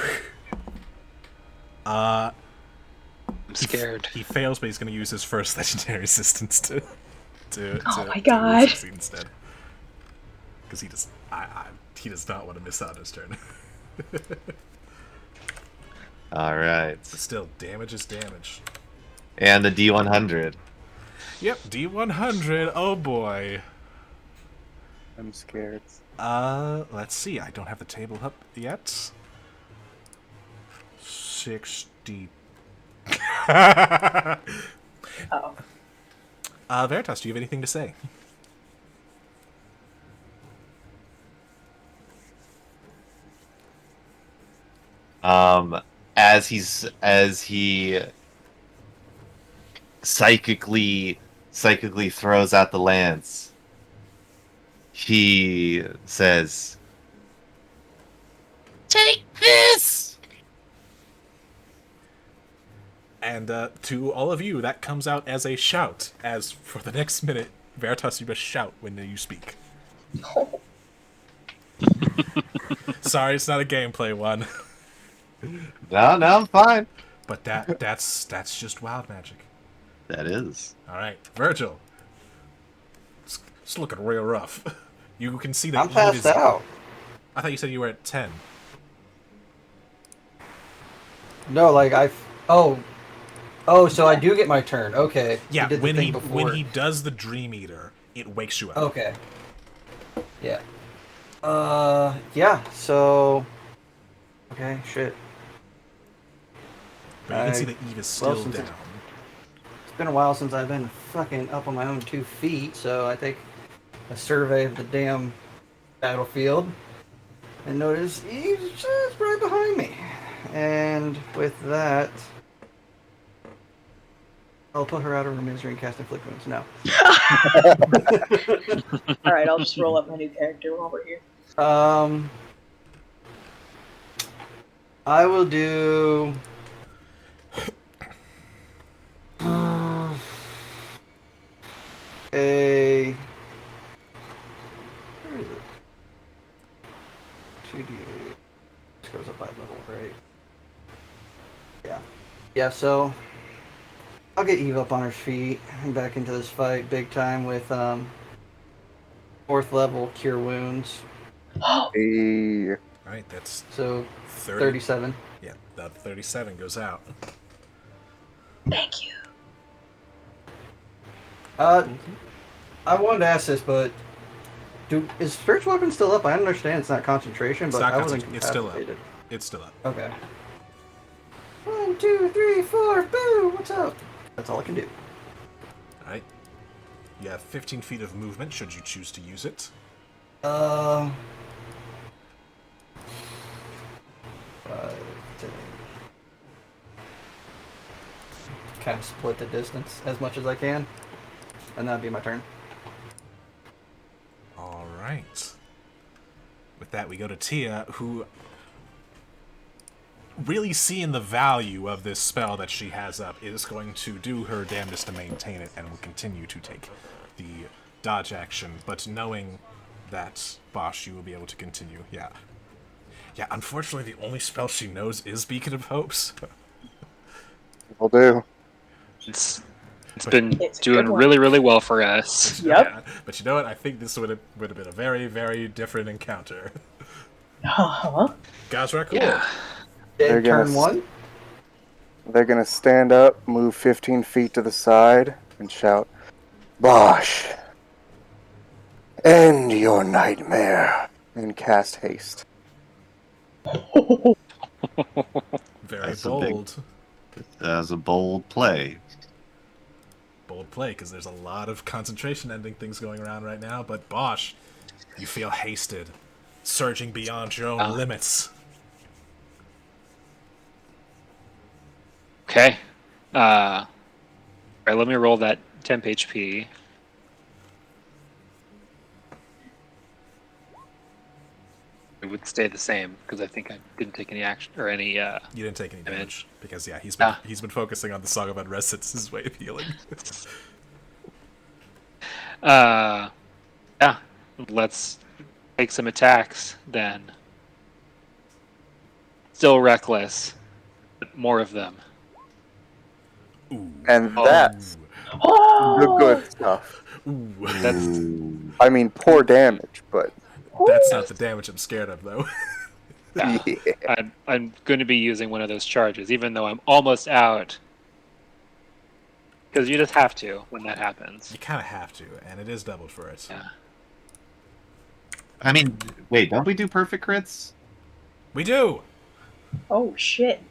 I'm scared. He fails, but he's gonna use his first legendary assistance to Oh my god. succeed instead. Because he does not want to miss out his turn. Alright. But still, damage is damage. And the D100. Yep, D100. Oh boy. I'm scared. Let's see. I don't have the table up yet. 60. Oh. Veritas, do you have anything to say? As he psychically throws out the lance, he says, "Take this!" And to all of you, that comes out as a shout. As for the next minute, Veritas, you must shout when you speak. Sorry, it's not a gameplay one. No, I'm fine. But that's just wild magic. That is. All right, Virgil. It's looking real rough. You can see that I'm passed out. I thought you said you were at 10. No, like Oh, so I do get my turn. Okay. Yeah, did the thing before. when he does the Dream Eater, it wakes you up. Okay. Yeah. Yeah. So. Okay. Shit. But you can see that Eve is still since down. It's been a while since I've been fucking up on my own 2 feet, so I take a survey of the damn battlefield and notice Eve's just right behind me. And with that, I'll put her out of her misery and cast Inflict Wounds. No. Alright, I'll just roll up my new character while we're here. I will do... Where is it? 2d8. This goes up by level, right? Yeah, so I'll get Eve up on her feet and back into this fight big time with 4th level Cure Wounds. Hey. Alright, that's So 30. 37. Yeah, that 37 goes out. Thank you. I wanted to ask this, but is Spiritual Weapon still up? I understand it's not concentration, but I wasn't It's still up. incapacitated. It's still up. Okay. 1, 2, 3, 4, boo! That's all I can do. Alright. You have 15 feet of movement should you choose to use it. Uh, 10. Kind of split the distance as much as I can, and that'd be my turn. Alright. With that, we go to Tia, who, really seeing the value of this spell that she has up, is going to do her damnedest to maintain it and will continue to take the dodge action, but knowing that, Bosch, you will be able to continue. Yeah. Yeah, unfortunately, the only spell she knows is Beacon of Hopes. Will do. It's been It's a doing good one. really, really well for us. Yep. Yeah, but you know what? I think this would have been a very, very different encounter. Uh-huh. Gazra, cool. Yeah. They're Dead gonna turn 1. They're gonna stand up, move 15 feet to the side, and shout, "Bosh! End your nightmare!" and cast haste. Very That's a big- bold. As a bold play. Bold play, because there's a lot of concentration ending things going around right now, but Bosch, you feel hasted, surging beyond your own limits. Okay. Alright, let me roll that temp HP. It would stay the same because I think I didn't take any action or any. You didn't take any damage, Damage. because yeah, he's Ah. been focusing on the Song of Unrest since his way of healing. Yeah. Let's take some attacks then. Still reckless, but more of them. Ooh. And Oh. that's the Oh, good stuff. Ooh. That's Ooh. I mean, poor damage, but That's not the damage I'm scared of, though. yeah. yeah. I'm going to be using one of those charges, even though I'm almost out. Because you just have to when that happens. You kind of have to, and it is doubled for it. Yeah. I mean, wait, don't we do perfect crits? We do! oh shit.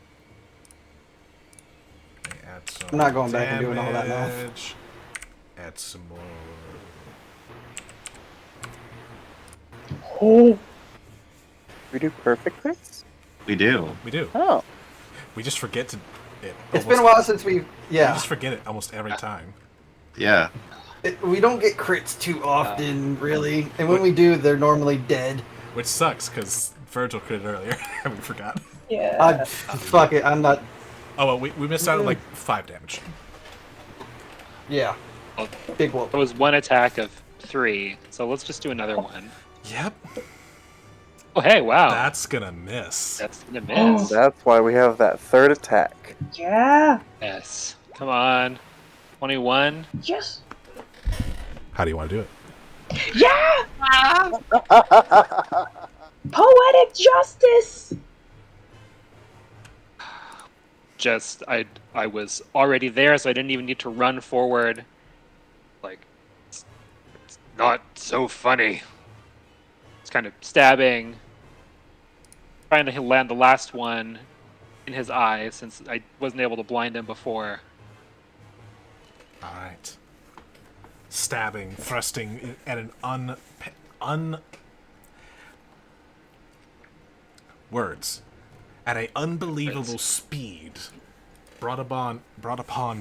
Add some I'm not going back and doing all that now. damage. Add some more. Oh. We do perfect crits? We do. We do. Oh. We just forget to. It's been a while since we've. We Yeah. just forget it almost every time. Yeah. We don't get crits too often, really. And when we do, they're normally dead. Which sucks, because Virgil crit it earlier. and we forgot. Yeah. Fuck it, I'm not. Oh, well, we missed out on like 5 damage. Yeah. Well, Big whoop. That was one attack of 3, so let's just do another one. Yep. Oh, hey, wow. That's gonna miss. That's gonna miss. That's why we have that third attack. Yeah. Yes. Come on. 21. Yes. How do you want to do it? Yeah. Poetic justice. Just, I was already there, so I didn't even need to run forward. Like, it's not so funny. It's kind of stabbing. Trying to land the last one in his eye, since I wasn't able to blind him before. Alright. Stabbing, thrusting at an words. At an unbelievable speed, brought upon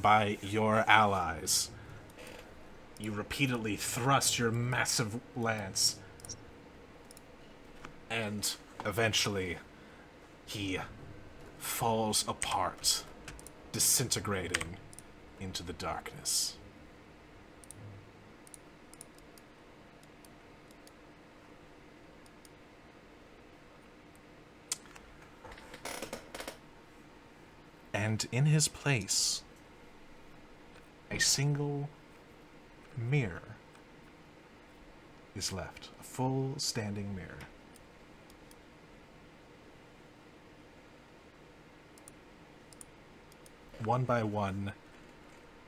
by your allies. You repeatedly thrust your massive lance, and eventually he falls apart, disintegrating into the darkness. And in his place, a single mirror is left. A full standing mirror. One by one,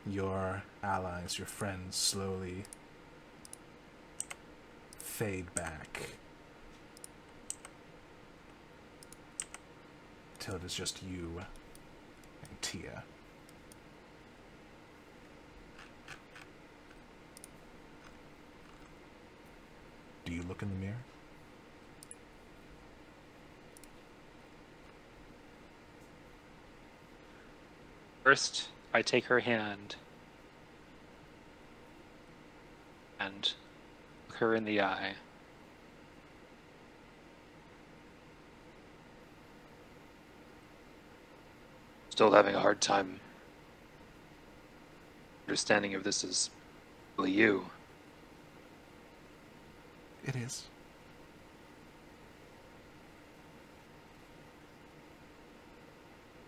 your allies, your friends, slowly fade back. Till it is just you and Tia. First, I take her hand and look her in the eye. Still having a hard time understanding if this is really you. It is.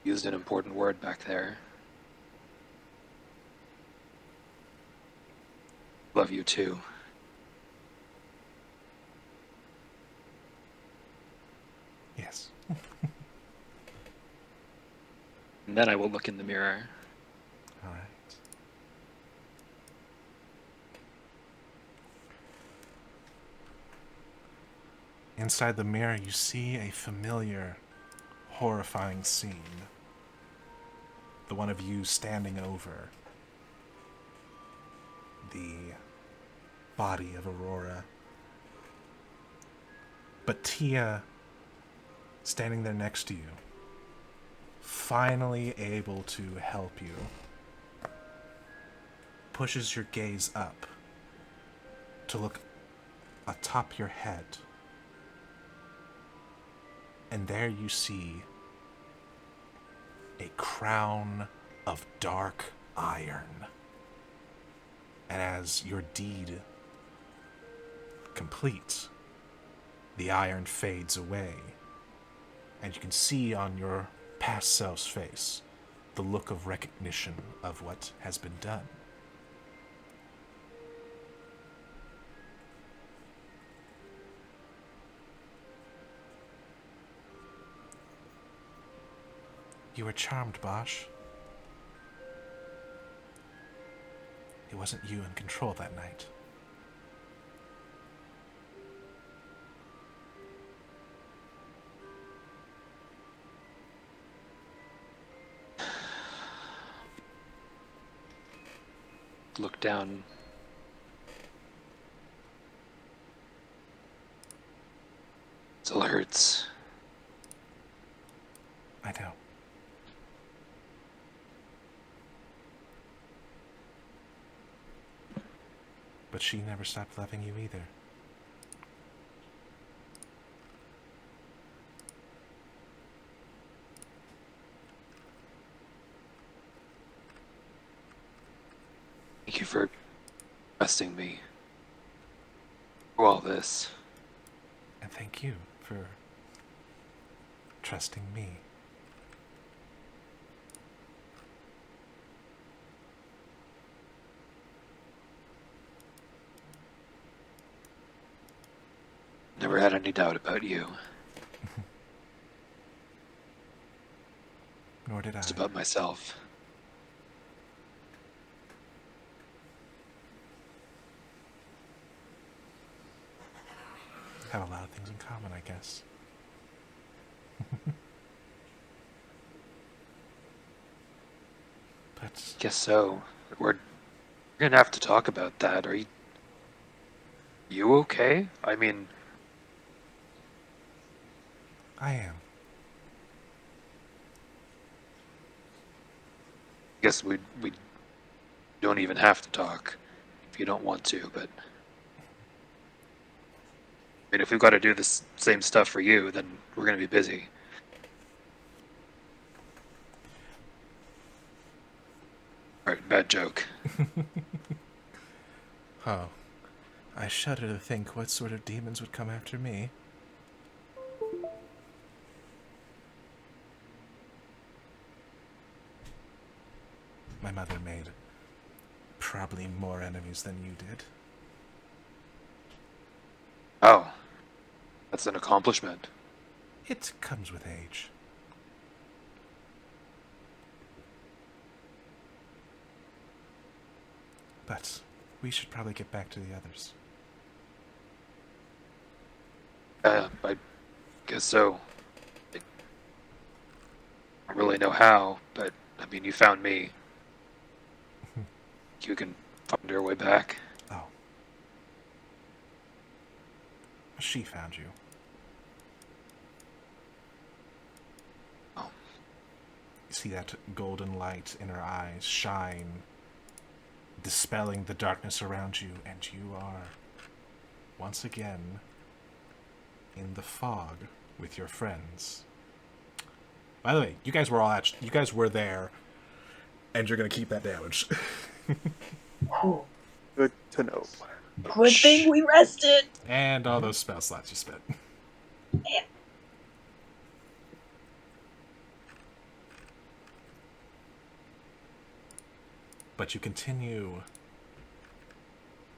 Used an important word back there. Love you too. Yes. And then I will look in the mirror. All right. Inside the mirror, you see a familiar, horrifying scene. The one of you standing over the body of Aurora. But Tia, standing there next to you, finally able to help you, pushes your gaze up to look atop your head. And there you see a crown of dark iron. And as your deed completes, the iron fades away. And you can see on your past self's face the look of recognition of what has been done. You were charmed, Bosch. It wasn't you in control that night. Look down. Still hurts. I know. But she never stopped loving you either. Thank you for trusting me through all this. And thank you for trusting me. Never had any doubt about you. Nor did I. Just about myself. Have a lot of things in common, I guess. But Guess so. We're gonna have to talk about that. Are you okay? I mean, I am. guess we don't even have to talk if you don't want to, but I mean, if we've got to do this same stuff for you, then we're gonna be busy. Alright, bad joke. Oh, I shudder to think what sort of demons would come after me. My mother made probably more enemies than you did. Oh, that's an accomplishment. It comes with age. But we should probably get back to the others. I guess so. I don't really know how, but I mean, you found me. You can find your way back. Oh. She found you. Oh. You see that golden light in her eyes shine, dispelling the darkness around you, and you are once again in the fog with your friends. By the way, you guys were there, and you're gonna keep that damage. Ooh, Good to know. good thing we rested. And all those spell slots you spent. But you continue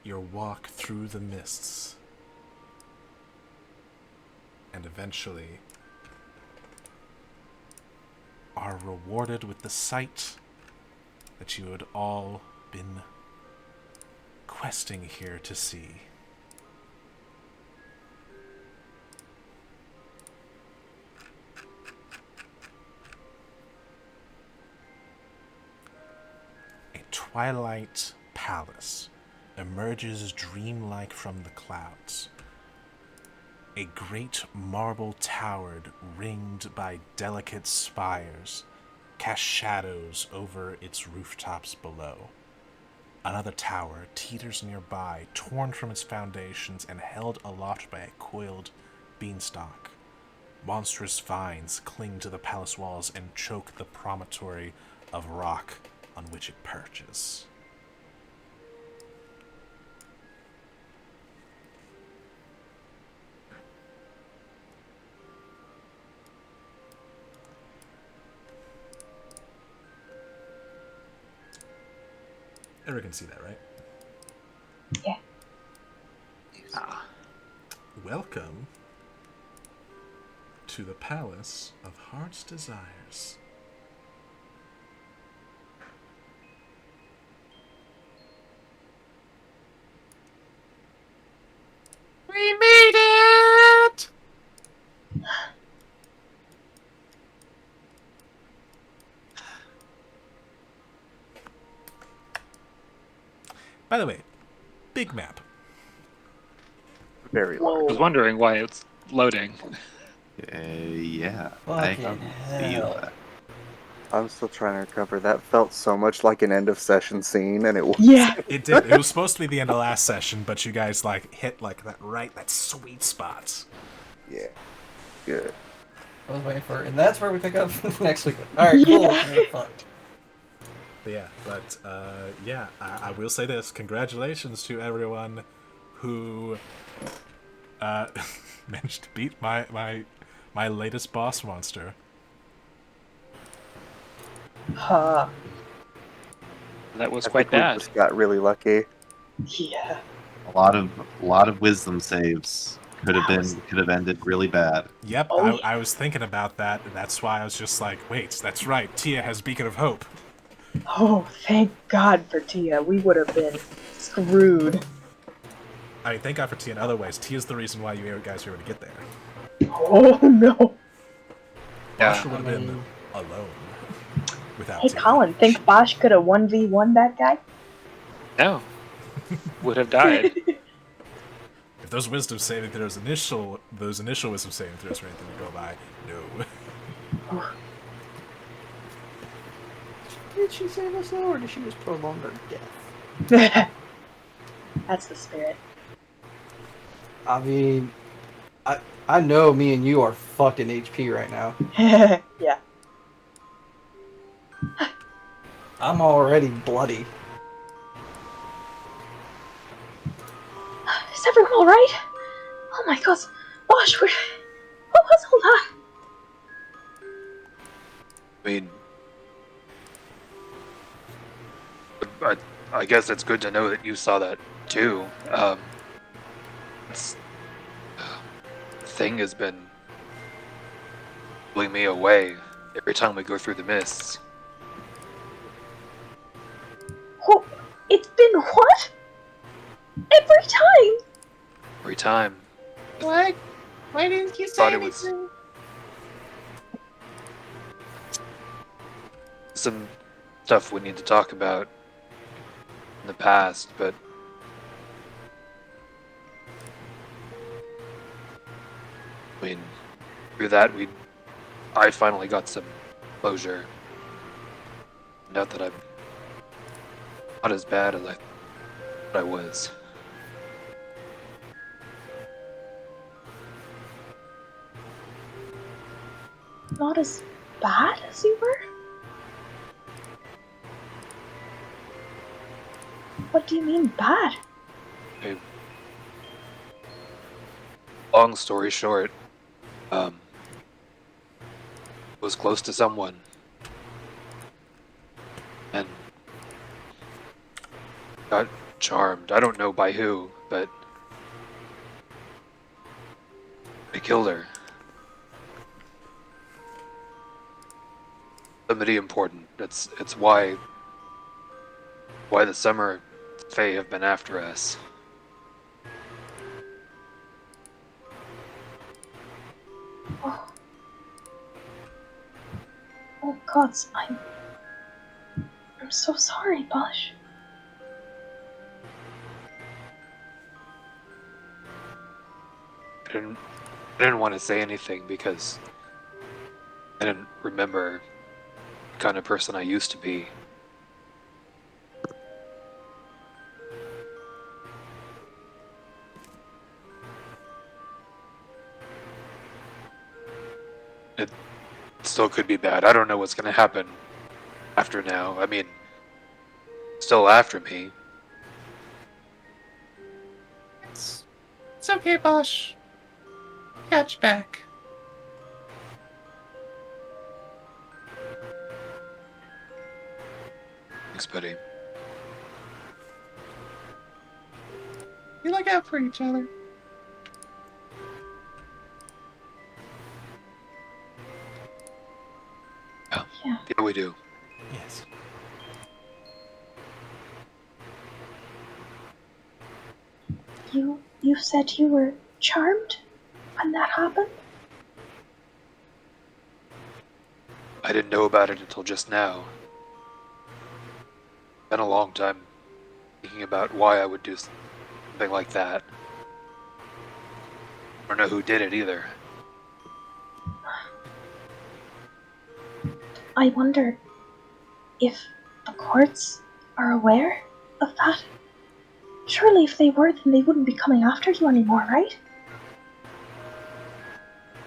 your walk through the mists, and eventually are rewarded with the sight that you had all been questing here to see. A twilight palace emerges dreamlike from the clouds. A great marble tower ringed by delicate spires casts shadows over its rooftops below. Another tower teeters nearby, torn from its foundations and held aloft by a coiled beanstalk. Monstrous vines cling to the palace walls and choke the promontory of rock on which it perches. Everyone can see that, right? Yeah. Welcome to the Palace of Heart's Desires. We made it! By the way, big map. Very I large. was wondering why it's loading. Yeah, I Fucking can feel hell. that. I'm still trying to recover. That felt so much like an end of session scene, and it was. Yeah. It did. It was supposed to be the end of last session, but you guys hit that sweet spot. Yeah. Good. I was waiting for it. And that's where we pick up next week. Alright, cool. Yeah. Fuck. Yeah, I will say this: congratulations to everyone who managed to beat my latest boss monster. Huh. That was I quite think we bad. just got really lucky. Yeah. A lot of wisdom saves could have ended really bad. Yep, Oh, yeah. I was thinking about that. That's why I was just like, wait, that's right. Tia has Beacon of Hope. Oh, thank God for Tia. We would have been screwed. I mean, thank God for Tia in other ways. Tia's the reason why you guys were able to get there. Oh no. Bosch Yeah. would have been alone without Hey, Tia. Colin, think Bosch could have 1v1 that guy? No. Would have died. If those wisdom saving throws those initial wisdom saving throws for anything to go by, no. Did she save us though, or did she just prolong her death? That's the spirit. I mean, I know me and you are fucked in HP right now. Yeah. I'm already bloody. Is everyone alright? Oh my God. Bosch, what was all that? I mean, I guess it's good to know that you saw that too. This thing has been pulling me away every time we go through the mists. Oh, it's been what? Every time? Every time. What? Why didn't you say Thought it was anything? some stuff we need to talk about in the past, but I mean, through that I finally got some closure. Not that I'm not as bad as I thought I was. Not as bad as you were? What do you mean bad? I, long story short, was close to someone, and got charmed. I don't know by who, but I killed her. Somebody important. It's why the summer Fae have been after us. Oh, oh gods, I'm so sorry, Bosh. I didn't want to say anything because I didn't remember the kind of person I used to be. It still could be bad. I don't know what's going to happen after now. I mean, still after me. It's okay, Bosh. Catch back. Thanks, buddy. You look out for each other. Yeah. Yeah, we do. Yes. You said you were charmed when that happened? I didn't know about it until just now. Been a long time thinking about why I would do something like that. I don't know who did it either. I wonder if the courts are aware of that. Surely if they were, then they wouldn't be coming after you anymore, right?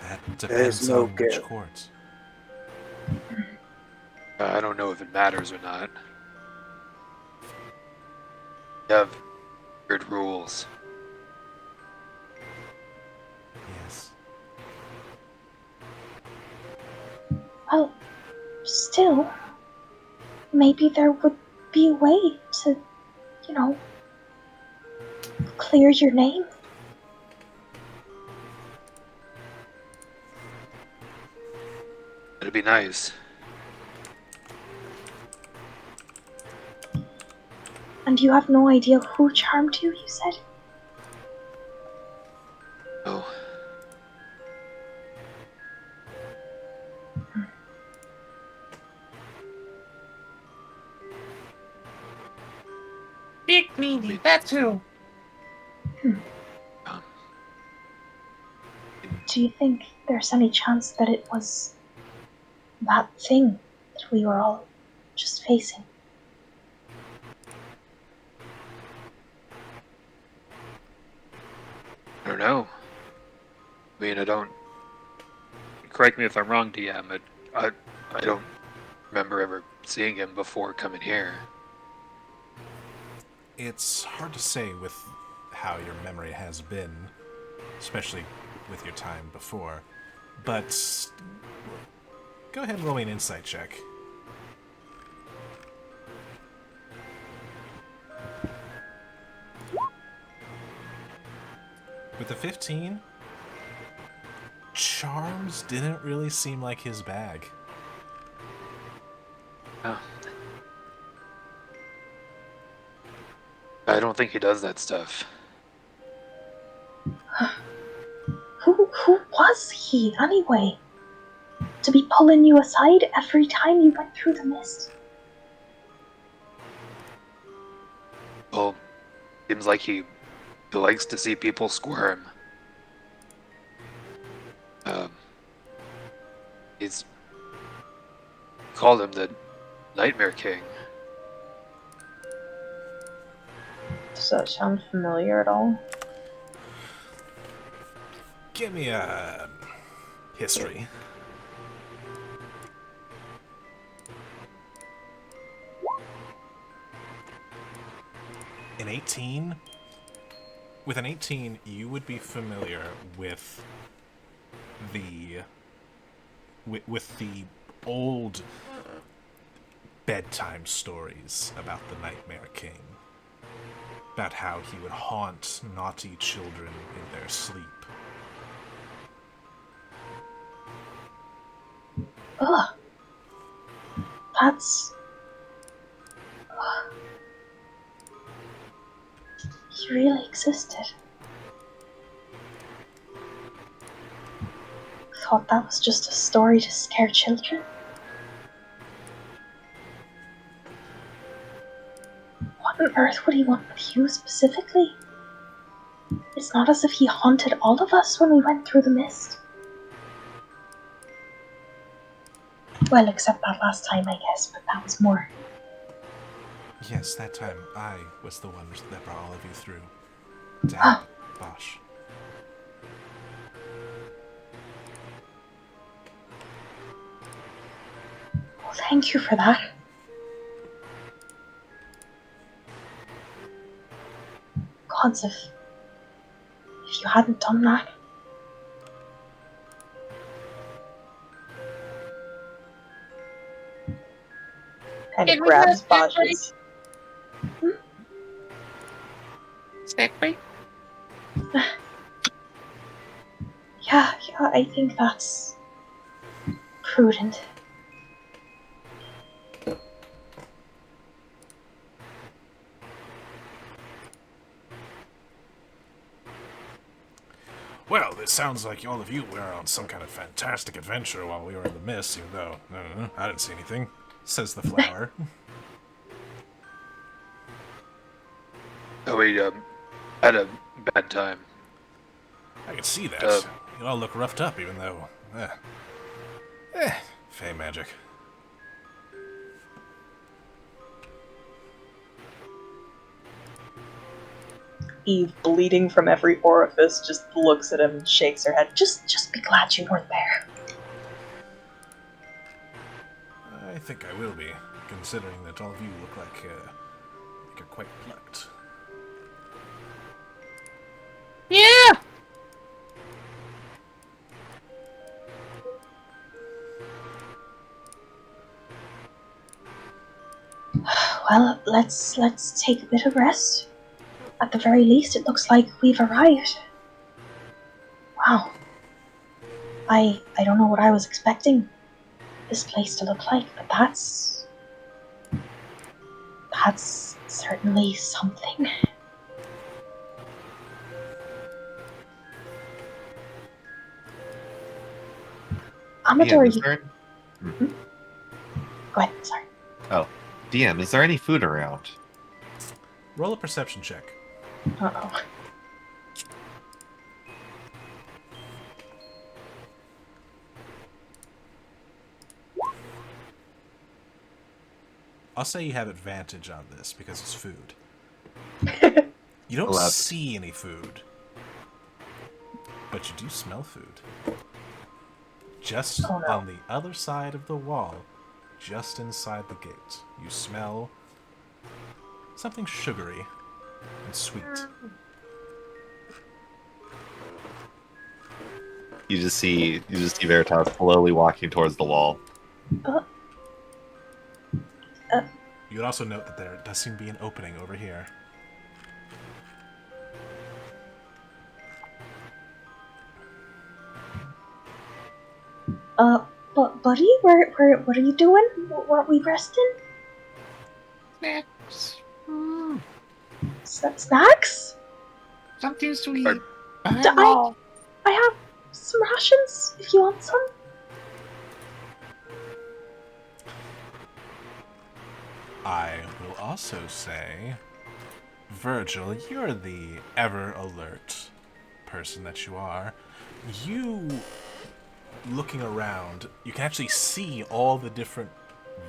That There's depends no on which guilt. court. I don't know if it matters or not. We have weird rules. Yes. Well, still, maybe there would be a way to, you know, clear your name. It'd be nice. And you have no idea who charmed you, you said? Oh, Big meanie, that's who. um, Do you think there's any chance that it was that thing that we were all just facing? I don't know. I mean, I don't. Correct me if I'm wrong, DM, but I don't remember ever seeing him before coming here. It's hard to say with how your memory has been, especially with your time before. But go ahead and roll me an insight check. With the 15, charms didn't really seem like his bag. Oh. I don't think he does that stuff. Who was he, anyway? To be pulling you aside every time you went through the mist? Well, seems like he likes to see people squirm. He's called him the Nightmare King. Does that sound familiar at all? Give me a history. An 18? With an 18, you would be familiar with the with the old bedtime stories about the Nightmare King. About how he would haunt naughty children in their sleep. Ugh. That's... Ugh. He really existed. Thought that was just a story to scare children. What on earth would he want with you specifically? It's not as if he haunted all of us when we went through the mist. Well, except that last time, I guess, but that was more. Yes, that time I was the one that brought all of you through. To help Bosch. Well, thank you for that. Gods, if you hadn't done that. Kind of Can we have grabs snack break? Bosch's. Snack break? Yeah, I think that's prudent. Well, it sounds like all of you were on some kind of fantastic adventure while we were in the mist, even though, I didn't see anything, says the flower. Oh, we had a bad time. I can see that. You all look roughed up, even though, fey magic. Eve, bleeding from every orifice, just looks at him and shakes her head. Just be glad you weren't there. I think I will be, considering that all of you look like you're quite plucked. Yeah! Well, let's take a bit of rest. At the very least, it looks like we've arrived. Wow. I don't know what I was expecting this place to look like, but that's certainly something. Amador, DM, is you... there... Go ahead, sorry. Oh, DM, is there any food around? Roll a perception check. Uh-oh. I'll say you have advantage on this because it's food. You don't 11. see any food, but you do smell food. Just Oh, no. on the other side of the wall, just inside the gate, you smell something sugary and sweet. You just see Veritas slowly walking towards the wall. You would also note that there does seem to be an opening over here. But buddy, what are you doing? Weren't we resting? Snacks. Snacks? Something sweet. I have some rations if you want some. I will also say, Virgil, you're the ever alert person that you are. You, looking around, you can actually see all the different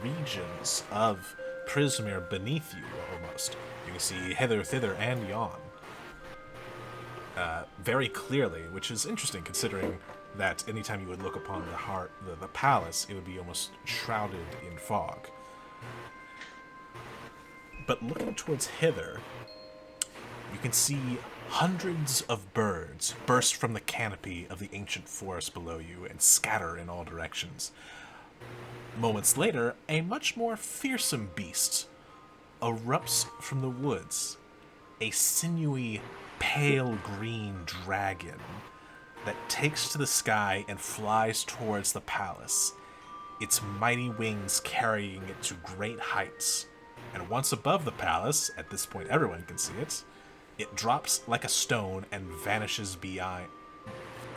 regions of Prismere beneath you, almost. You can see hither, thither, and yon. Very clearly, which is interesting considering that anytime you would look upon the palace, it would be almost shrouded in fog. But looking towards hither, you can see hundreds of birds burst from the canopy of the ancient forest below you and scatter in all directions. Moments later, a much more fearsome beast erupts from the woods, a sinewy, pale green dragon that takes to the sky and flies towards the palace, its mighty wings carrying it to great heights. And once above the palace, at this point everyone can see it, it drops like a stone and vanishes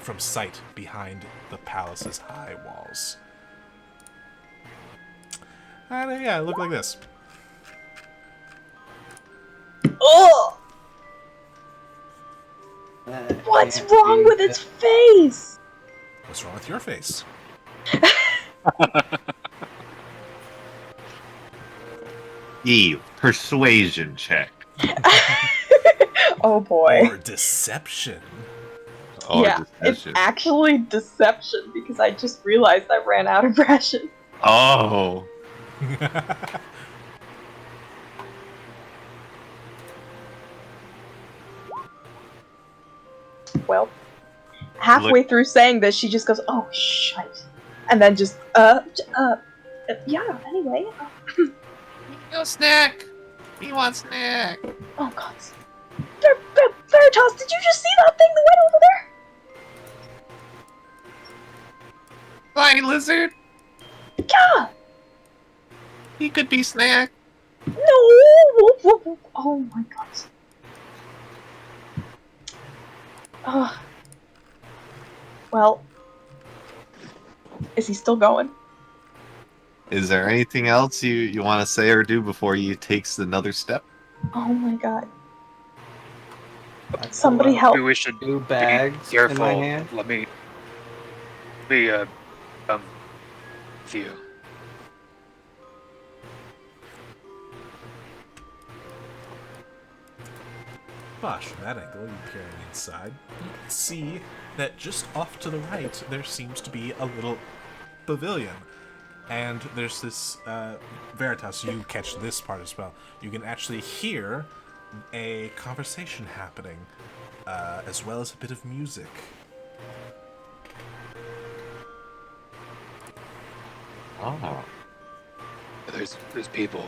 from sight behind the palace's high walls. And yeah, it looked like this. Oh! What's wrong with its face? What's wrong with your face? Eve, persuasion check. Oh boy. Or deception. Or yeah, deception. it's actually deception because I just realized I ran out of rations. Oh. Well, halfway through saying this, she just goes, "Oh shit," and then just yeah. Anyway, No snack. We want snack. oh god, Veritas, did you just see that thing that went over there? Flying lizard. Yeah. He could be snack. No. Oh my god. Oh. Well, is he still going? Is there anything else you want to say or do before he takes another step? Oh my god. Somebody help. Maybe we should 2 bags be careful. in my hand. Let me with you. Bosh, from that angle, you're peering inside. You can see that just off to the right, there seems to be a little pavilion. And there's this, Veritas, you catch this part as well. You can actually hear a conversation happening, as well as a bit of music. Oh. There's people.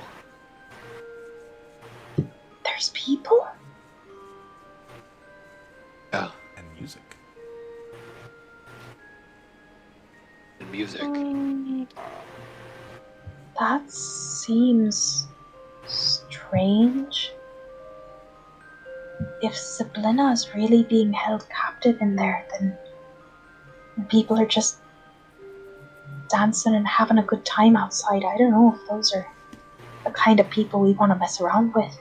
There's people? Yeah, And music. and music. That seems strange. If Siblina is really being held captive in there, then people are just dancing and having a good time outside. I don't know if those are the kind of people we want to mess around with.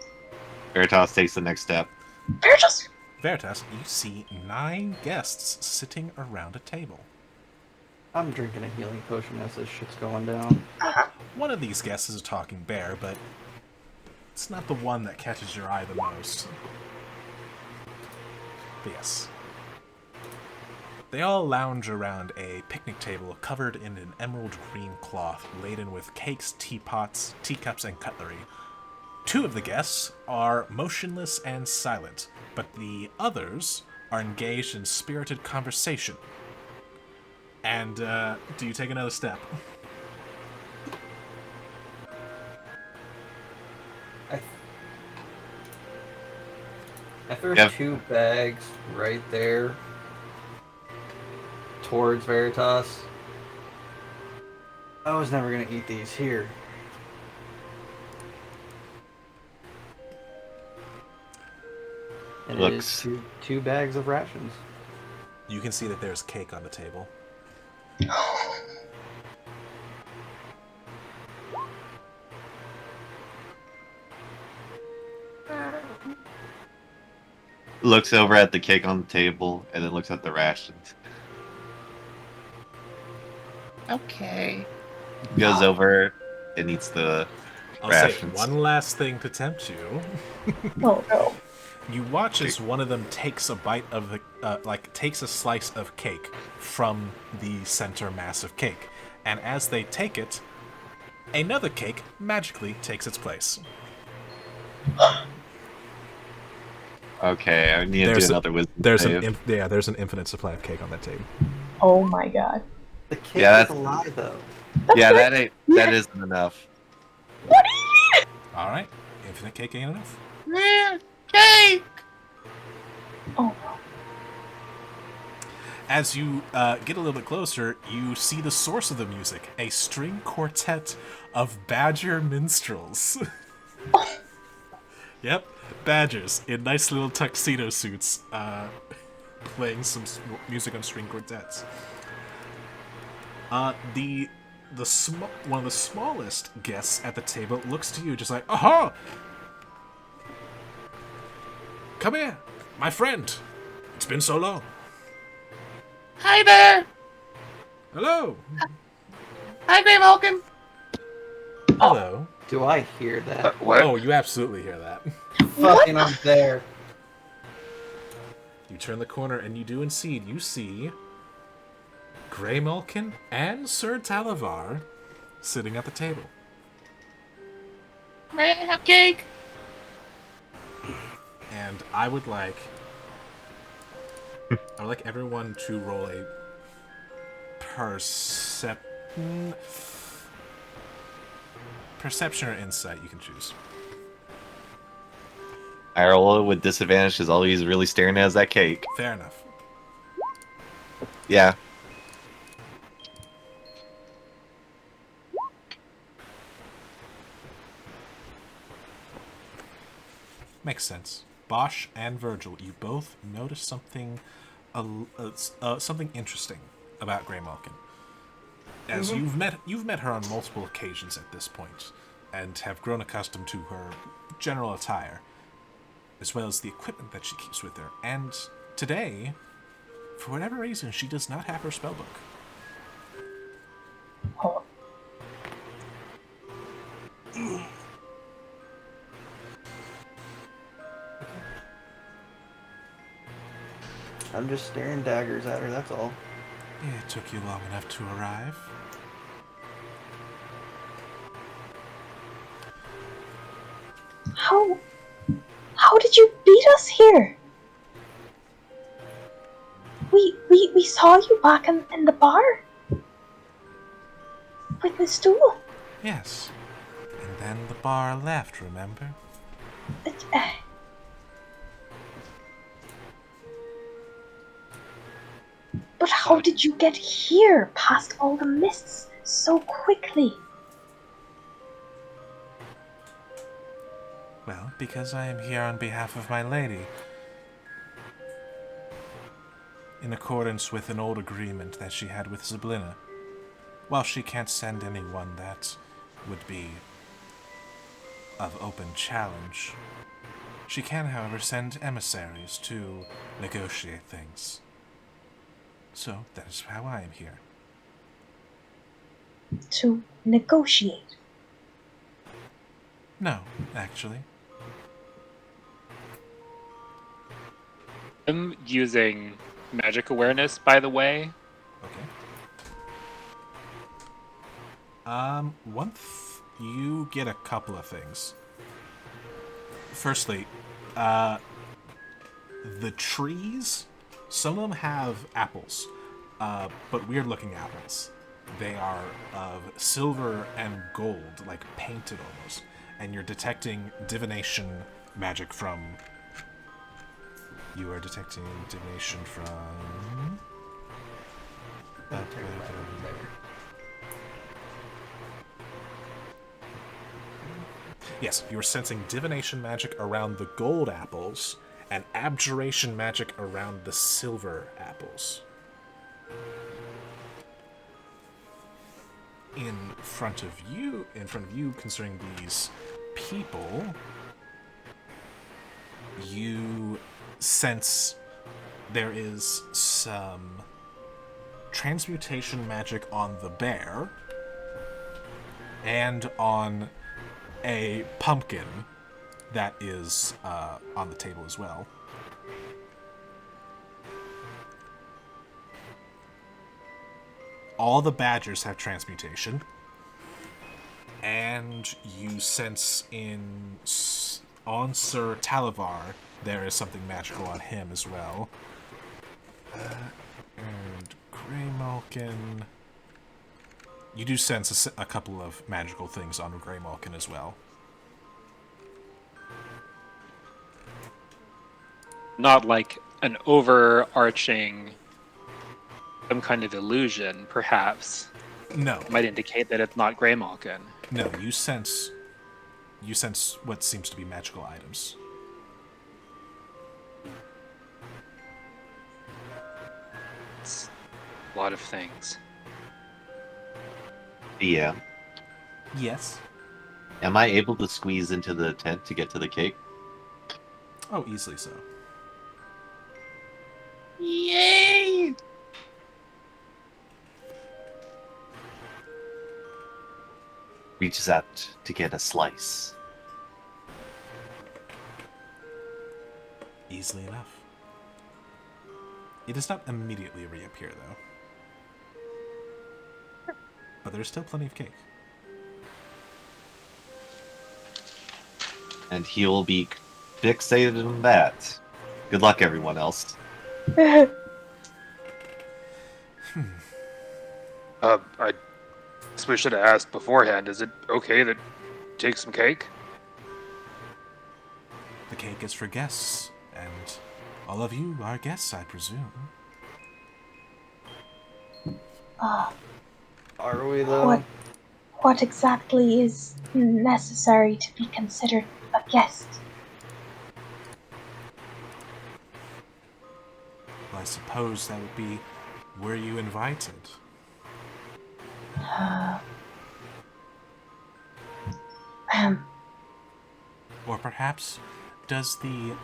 Veritas takes the next step. Veritas, you see 9 guests sitting around a table. I'm drinking a healing potion as this shit's going down. One of these guests is a talking bear, but it's not the one that catches your eye the most. But yes. They all lounge around a picnic table covered in an emerald green cloth laden with cakes, teapots, teacups, and cutlery. 2 of the guests are motionless and silent, but the others are engaged in spirited conversation. And, do you take another step? I threw Yep. 2 bags right there towards Veritas. I was never gonna eat these here. And it is Looks. 2 bags of rations. You can see that there's cake on the table. Looks over at the cake on the table and then looks at the rations. Okay. Goes over it needs the I'll say rations. one last thing to tempt you. Oh no. You watch as one of them takes a bite of the, takes a slice of cake from the center mass of cake. And as they take it, another cake magically takes its place. Okay, I need to do another wisdom save. There's an infinite supply of cake on that table. Oh my god. The cake Yeah, is a lie, though. Yeah, that isn't enough. All right, infinite cake ain't enough. Yeah, cake! Oh. As you get a little bit closer, you see the source of the music, a string quartet of badger minstrels. Yep, badgers in nice little tuxedo suits, playing some music on string quartets. One of the smallest guests at the table looks to you, just like, "Aha! Come here, my friend. It's been so long." Hi there! Hello. Hi, Grey Vulcan! Hello. Do I hear that? What? Oh, you absolutely hear that. Fucking, I'm there. You turn the corner and you do indeed. You see Grey Malkin and Sir Talavar sitting at the table. May I have cake? And I would like everyone to roll a perception or insight. You can choose. I roll with disadvantage because all he's really staring at is that cake. Fair enough. Yeah. Makes sense. Bosch and Virgil, you both notice something interesting about Grey Malkin. As you've met her on multiple occasions at this point, and have grown accustomed to her general attire, as well as the equipment that she keeps with her. And today, for whatever reason, she does not have her spellbook. Oh. I'm just staring daggers at her, that's all. It took you long enough to arrive. How did you beat us here? We saw you back in the bar. With the stool. Yes. And then the bar left, remember? But how did you get here past all the mists so quickly? Well, because I am here on behalf of my lady. In accordance with an old agreement that she had with Zablina. While she can't send anyone that would be of open challenge, she can, however, send emissaries to negotiate things. So that is how I am here. To negotiate? No, actually. I'm using magic awareness, by the way. Okay. You get a couple of things. Firstly, the trees, some of them have apples, but weird-looking apples. They are of silver and gold, like painted almost, and you're detecting divination magic from... You are detecting divination from... Yes, you are sensing divination magic around the gold apples and abjuration magic around the silver apples. In front of you, concerning these people, you sense there is some transmutation magic on the bear, and on a pumpkin that is on the table as well. All the badgers have transmutation, and you sense on Sir Talavar there is something magical on him as well. And Grey Malkin. You do sense a couple of magical things on Grey Malkin as well. Not like an overarching, some kind of illusion, perhaps. No, Might indicate that it's not Grey Malkin. no. You sense what seems to be magical items. It's a lot of things. Yeah. Yes. Am I able to squeeze into the tent to get to the cake? Oh, easily so. Yay! Reaches out to get a slice. Easily enough. It does not immediately reappear, though. But there's still plenty of cake. And he'll be fixated on that. Good luck, everyone else. I guess we should have asked beforehand. Is it okay to take some cake? The cake is for guests, and all of you are guests, I presume. Are we though? What exactly is necessary to be considered a guest? Well, I suppose that would be, were you invited? Or perhaps, does the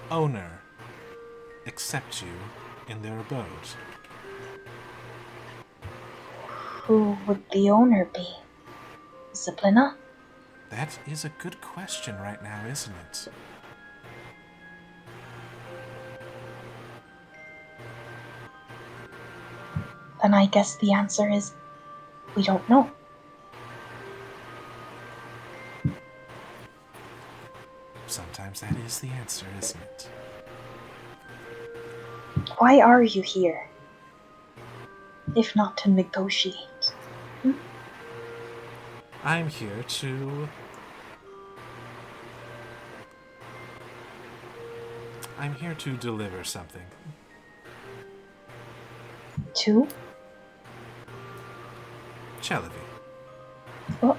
owner accept you in their abode? Who would the owner be? Ziplina? That is a good question right now, isn't it? Then I guess the answer is we don't know. Sometimes that is the answer, isn't it? Why are you here? If not to negotiate. I'm here to... I'm here to deliver something. To? Chelavi. Well,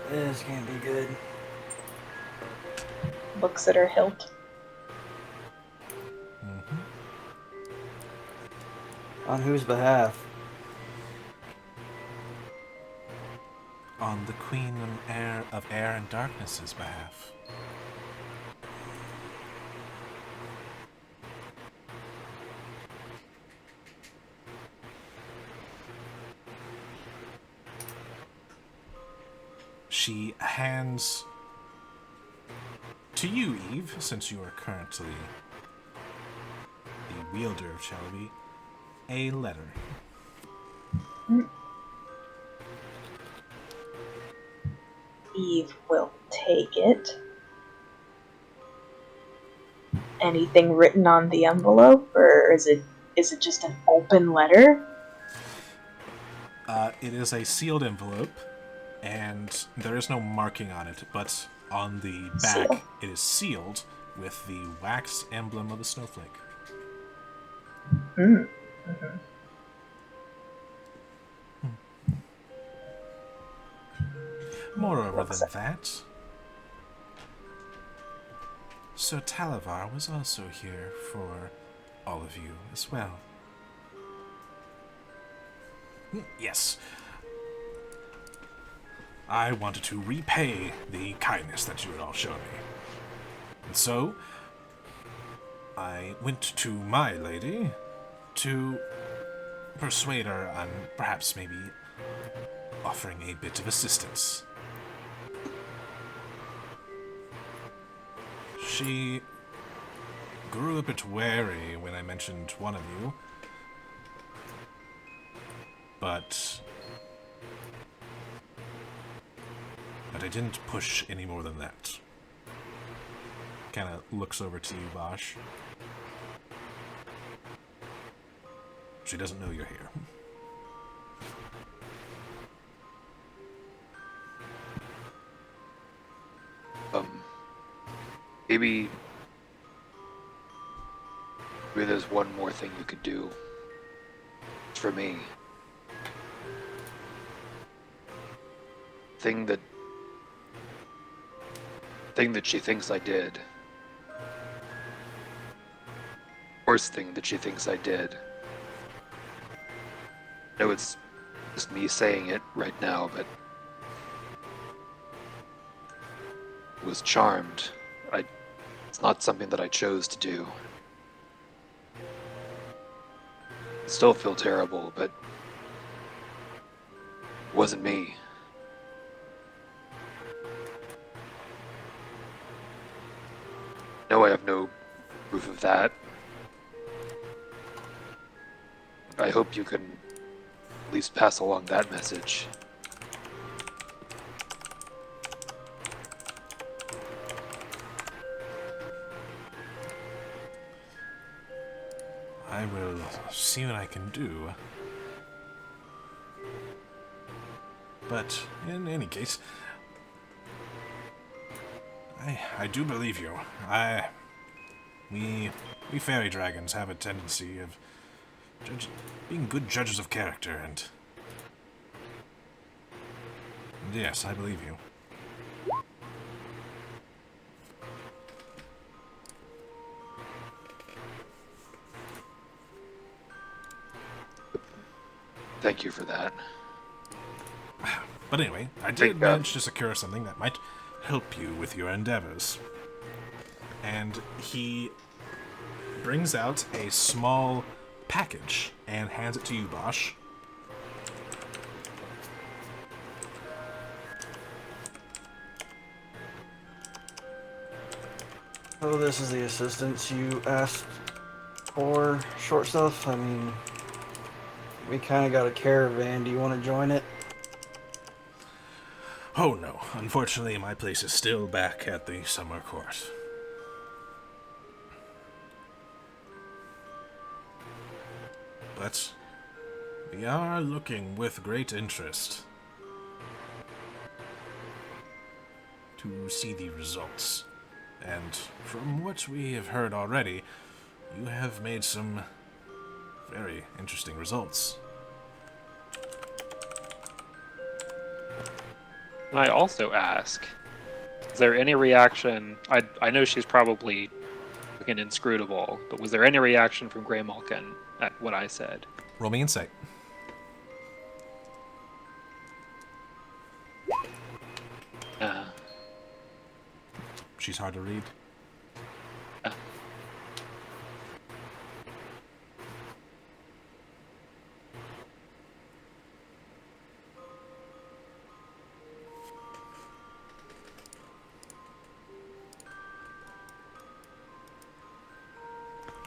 This can't be good. looks at her hilt. On whose behalf? On the Queen of Air and Darkness's behalf. She hands to you, Eve, since you are currently the wielder of Chelavi, a letter. Eve will take it. Anything written on the envelope, or is it just an open letter? It is a sealed envelope, and there is no marking on it, but on the back Seal. it is sealed with the wax emblem of a snowflake. Moreover than that, Sir Talavar was also here for all of you as well. Yes. I wanted to repay the kindness that you had all shown me. And so, I went to my lady to persuade her on perhaps maybe offering a bit of assistance. She grew a bit wary when I mentioned one of you, but I didn't push any more than that. Kind of looks over to you, Bosch. She doesn't know you're here. Maybe there's one more thing you could do for me. Thing that she thinks I did. Worst thing that she thinks I did. I know it's just me saying it right now, but I was charmed. It's not something that I chose to do. I still feel terrible, but it wasn't me. No, I have no proof of that. I hope you can at least pass along that message. I will see what I can do. But in any case, I do believe you. We fairy dragons have a tendency of being good judges of character, and yes, I believe you. Thank you for that. But anyway, I did manage to secure something that might help you with your endeavors. And he brings out a small package and hands it to you, Bosch. Oh, this is the assistance you asked for, short stuff. I mean, we kind of got a caravan. Do you want to join it? Oh no, unfortunately my place is still back at the summer court. But we are looking with great interest to see the results. And from what we have heard already, you have made some very interesting results. And I also ask, is there any reaction? I know she's probably looking inscrutable, but was there any reaction from Grey Malkin at what I said? Roll me insight. She's hard to read.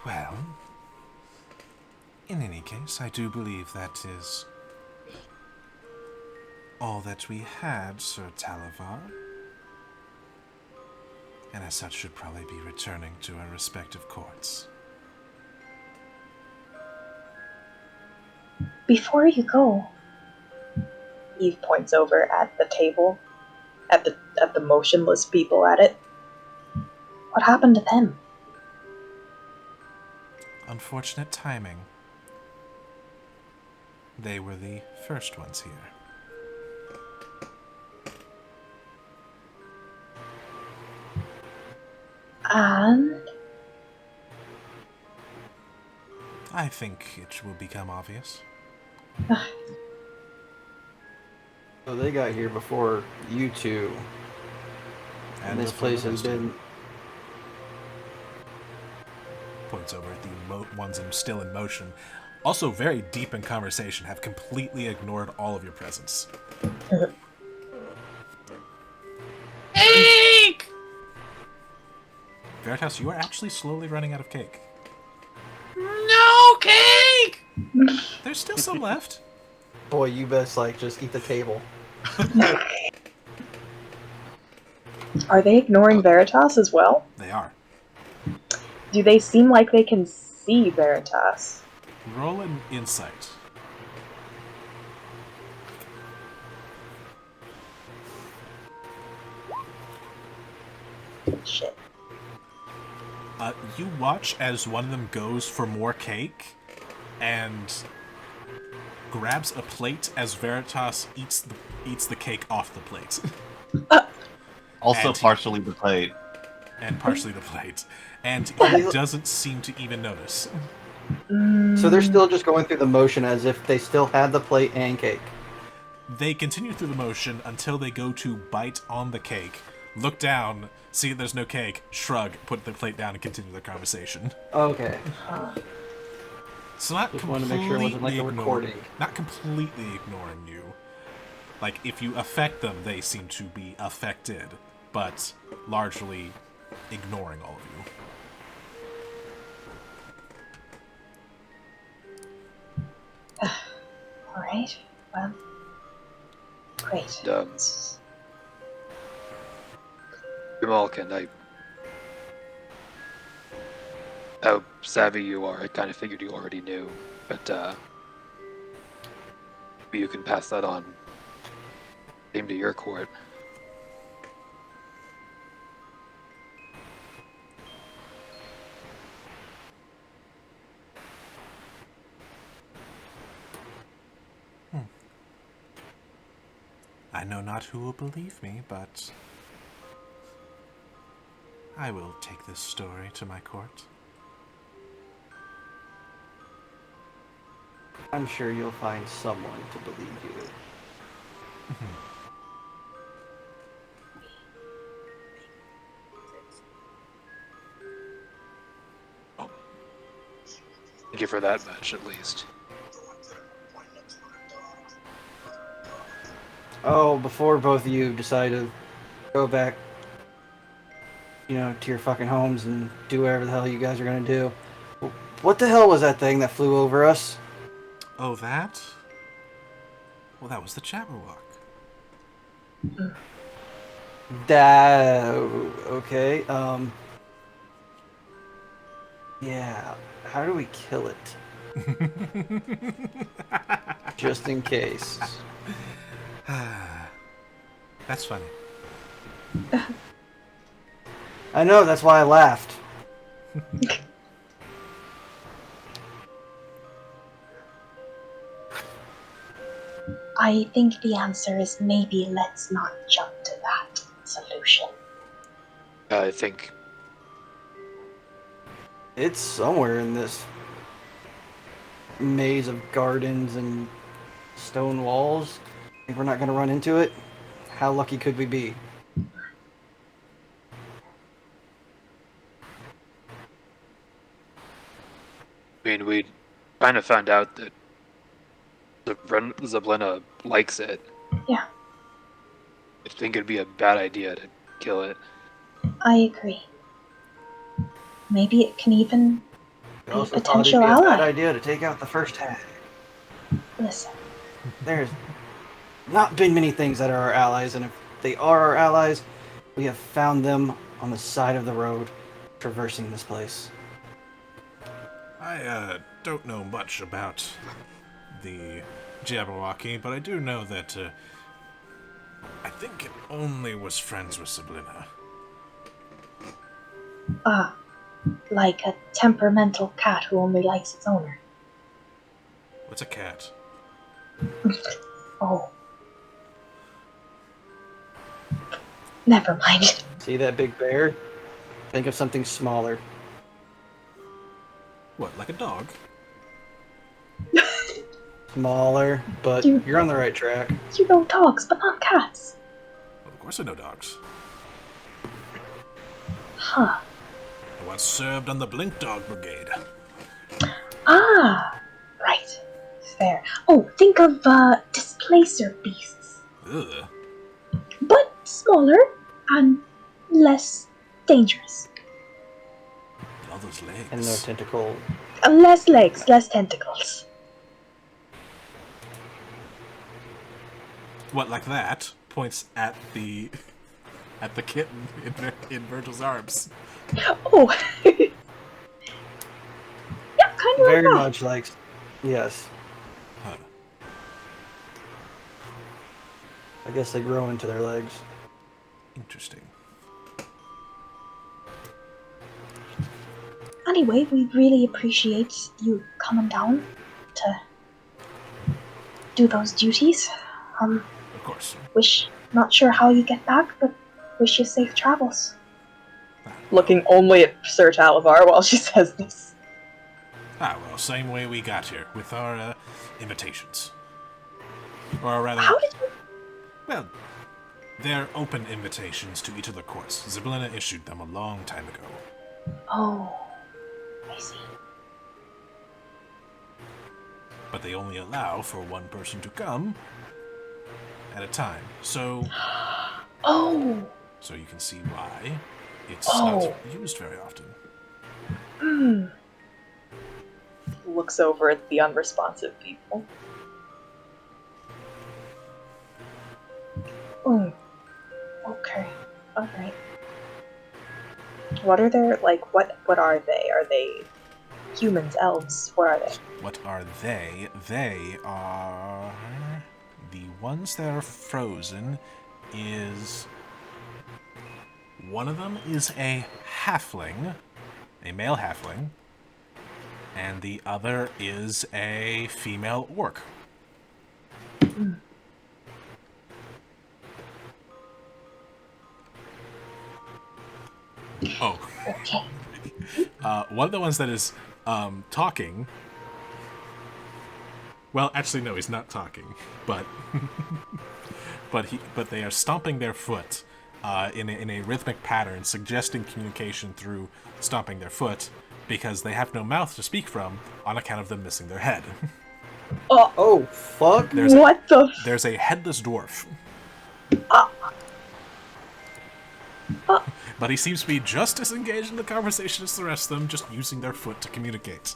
Well, in any case, I do believe that is all that we had, Sir Talavar. And as such should probably be returning to our respective courts. Before you go, Eve points over at the table, at the motionless people at it. What happened to them? Unfortunate timing. They were the first ones here. And I think it will become obvious. So they got here before you two. And this place has been... Points over at the ones still in motion. also very deep in conversation, have completely ignored all of your presence. Cake! Veritas, you are actually slowly running out of cake. No cake! There's still some left. Boy, you best just eat the table. Are they ignoring Veritas as well? They are. Do they seem like they can see Veritas? Roll an insight. Shit. You watch as one of them goes for more cake and grabs a plate as Veritas eats the cake off the plate. Also And- partially the plate. And partially the plate. And he doesn't seem to even notice. So they're still just going through the motion as if they still had the plate and cake. They continue through the motion until they go to bite on the cake, look down, see there's no cake, shrug, put the plate down, and continue their conversation. Okay. So not Just completely wanted to make sure it wasn't like a recording. Not completely ignoring you. Like, if you affect them, they seem to be affected, but largely ignoring all of you. Alright, well. Great. Malkin, how savvy you are, I kind of figured you already knew, but you can pass that on. Same to your court. I know not who will believe me, but I will take this story to my court. I'm sure you'll find someone to believe you. Thank you for that much, at least. Oh, before both of you decide to go back, to your fucking homes and do whatever the hell you guys are gonna do. What the hell was that thing that flew over us? Oh, that? Well, that was the Jabberwock. Okay, yeah, how do we kill it? Just in case. That's funny. I know, that's why I laughed. I think the answer is maybe let's not jump to that solution. I think It's somewhere in this maze of gardens and stone walls. Think we're not going to run into it? How lucky could we be? we kind of found out that Zablina likes it. Yeah, I think it'd be a bad idea to kill it. I agree. Maybe it can even I be a also thought it'd potential be a bad ally. idea to take out the first hag. Listen, There's not been many things that are our allies, and if they are our allies, we have found them on the side of the road, traversing this place. I don't know much about the Jabberwocky, but I do know that I think it only was friends with Sablina. like a temperamental cat who only likes its owner. What's a cat? Oh. Never mind. See that big bear? Think of something smaller. What, like a dog? Smaller, but Dude. you're on the right track. You know dogs, but not cats. Well, of course I know dogs. Huh. I once served on the Blink Dog Brigade. Ah, right. Oh, think of displacer beasts, Ugh. but smaller and less dangerous. All those And no legs. tentacle. Less legs, less tentacles. What, like that? Points at the kitten in Virgil's arms. Oh, yeah, kind of like Very that. much like. Yes. Huh. I guess they grow into their legs. Interesting. Anyway, we really appreciate you coming down to do those duties. Of course. Not sure how you get back, but wish you safe travels. Looking only at Sir Talavar while she says this. Well, same way we got here, with our invitations. Or rather, How did you? well, they're open invitations to each of the courts. Zybilina issued them a long time ago. Oh, I see. But they only allow for one person to come at a time. So Oh, you can see why it's Oh. not used very often. Looks over at the unresponsive people. Okay. Alright. What are their what are they? Are they humans, elves? What are they? What are they? They are... The ones that are frozen is... One of them is a halfling, a male halfling, and the other is a female orc. Oh. Okay. One of the ones that is talking... Well, actually, no, he's not talking, but... but they are stomping their foot in a rhythmic pattern, suggesting communication through stomping their foot, because they have no mouth to speak from on account of them missing their head. Oh, fuck. There's a headless dwarf. But he seems to be just as engaged in the conversation as the rest of them, just using their foot to communicate.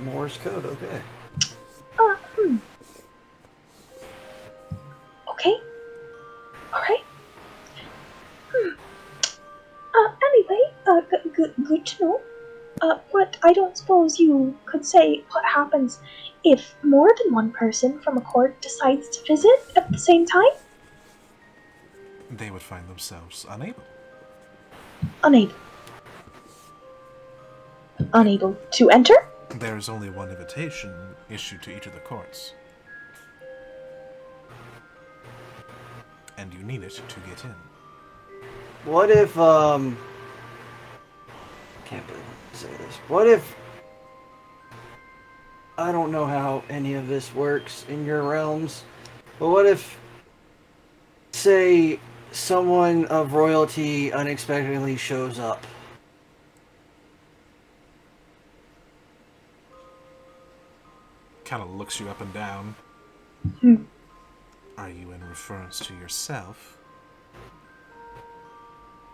Morse code, okay. Okay. Alright. Anyway, good to know. But I don't suppose you could say what happens if more than one person from a court decides to visit at the same time? They would find themselves unable. Unable. Unable to enter? There is only one invitation issued to each of the courts. And you need it to get in. What if, can't believe I say this. What if... I don't know how any of this works in your realms, but what if, say, someone of royalty unexpectedly shows up? Kind of looks you up and down. Are you in reference to yourself?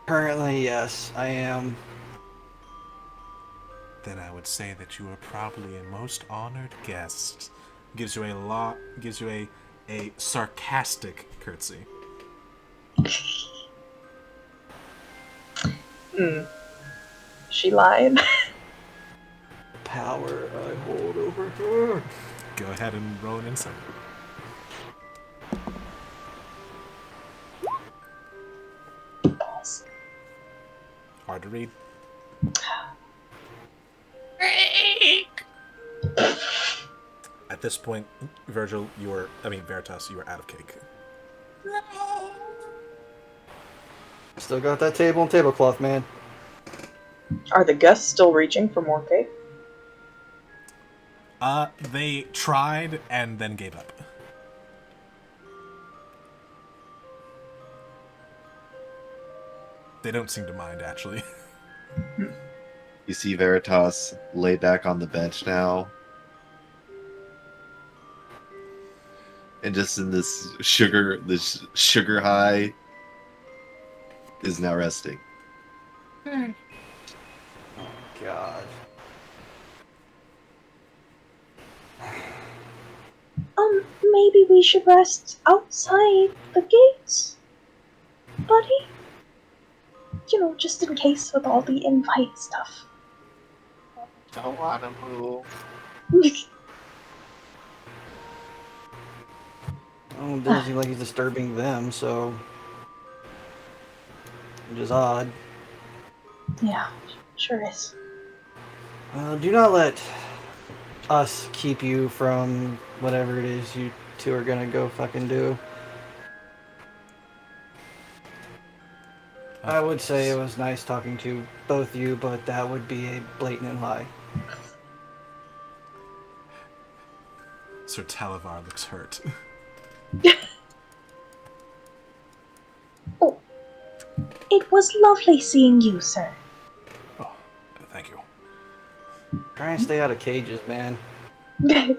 Currently, yes, I am. Then I would say that you are probably a most honored guest. Gives you a sarcastic curtsy. She lied. Power I hold over her. Go ahead and roll an insight. Hard to read. At this point, Veritas, you are out of cake. Still got that table and tablecloth, man. Are the guests still reaching for more cake? They tried and then gave up. They don't seem to mind, actually. You see Veritas lay back on the bench now, and just in this sugar high is now resting. God. Maybe we should rest outside the gates, buddy? You know, just in case with all the invite stuff. Don't want to move. Oh, it doesn't seem like he's disturbing them, so. Which is odd. Yeah, sure is. Do not let us keep you from whatever it is you two are gonna go fucking do. I would say it was nice talking to both you, but that would be a blatant lie. Sir Talavar looks hurt. Oh, it was lovely seeing you, sir. Oh, thank you. Try and stay out of cages, man. Yes,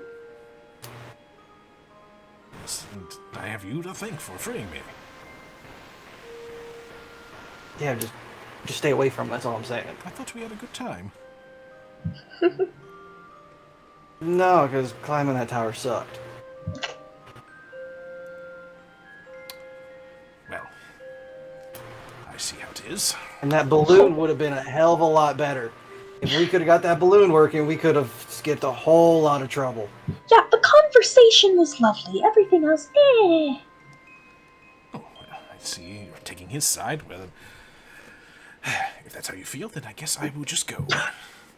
and I have you to thank for freeing me. Yeah, just stay away from him, that's all I'm saying. I thought we had a good time. No, because climbing that tower sucked. Well, I see how it is. And that balloon would have been a hell of a lot better. If we could have got that balloon working, we could have skipped a whole lot of trouble. Yeah, the conversation was lovely. Everything else, eh. Oh, well, I see you're taking his side. Well, if that's how you feel, then I guess I will just go.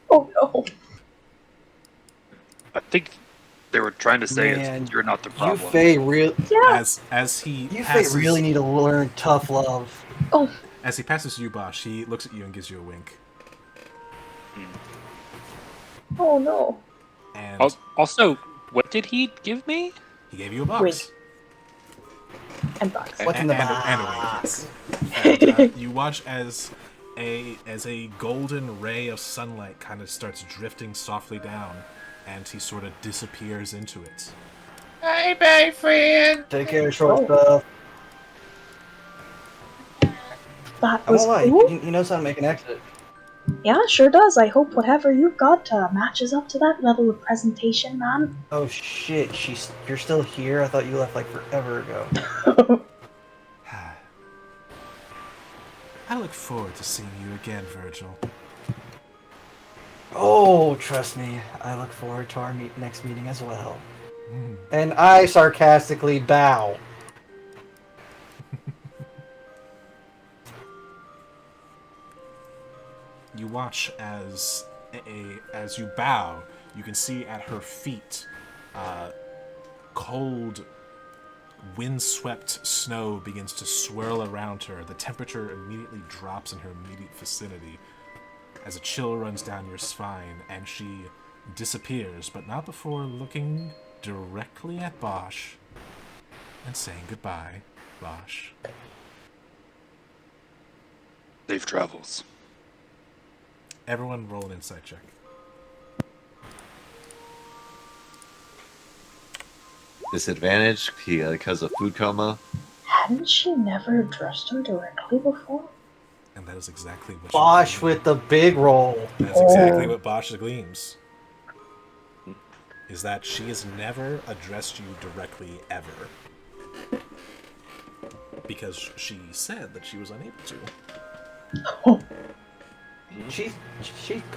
Oh no. I think they were trying to say Man, you're not the You problem. Faye really need to learn tough love. Oh. As he passes you, Bosch, he looks at you and gives you a wink. Oh no. And also, what did he give me? He gave you a box. Wink. And box. What's in the and box? a wink, yes. And you watch as a golden ray of sunlight kind of starts drifting softly down, and he sort of disappears into it. Hey, bye, friend. Take care, short stuff. That I was won't lie, cool. he knows how to make an exit. Yeah, sure does. I hope whatever you've got matches up to that level of presentation, man. Oh shit, you're still here? I thought you left like forever ago. I look forward to seeing you again, Virgil. Oh, trust me, I look forward to our next meeting as well. And I sarcastically bow. You watch as you bow, you can see at her feet cold, windswept snow begins to swirl around her. The temperature immediately drops in her immediate vicinity as a chill runs down your spine, and she disappears, but not before looking directly at Bosch and saying goodbye, Bosch. Safe travels. Everyone roll an insight check. Disadvantage because of food coma. Hadn't she never addressed him directly before? And that is exactly what Bosch with the big roll. That's exactly what Bosch gleams. Is that she has never addressed you directly ever. Because she said that she was unable to. Oh. She's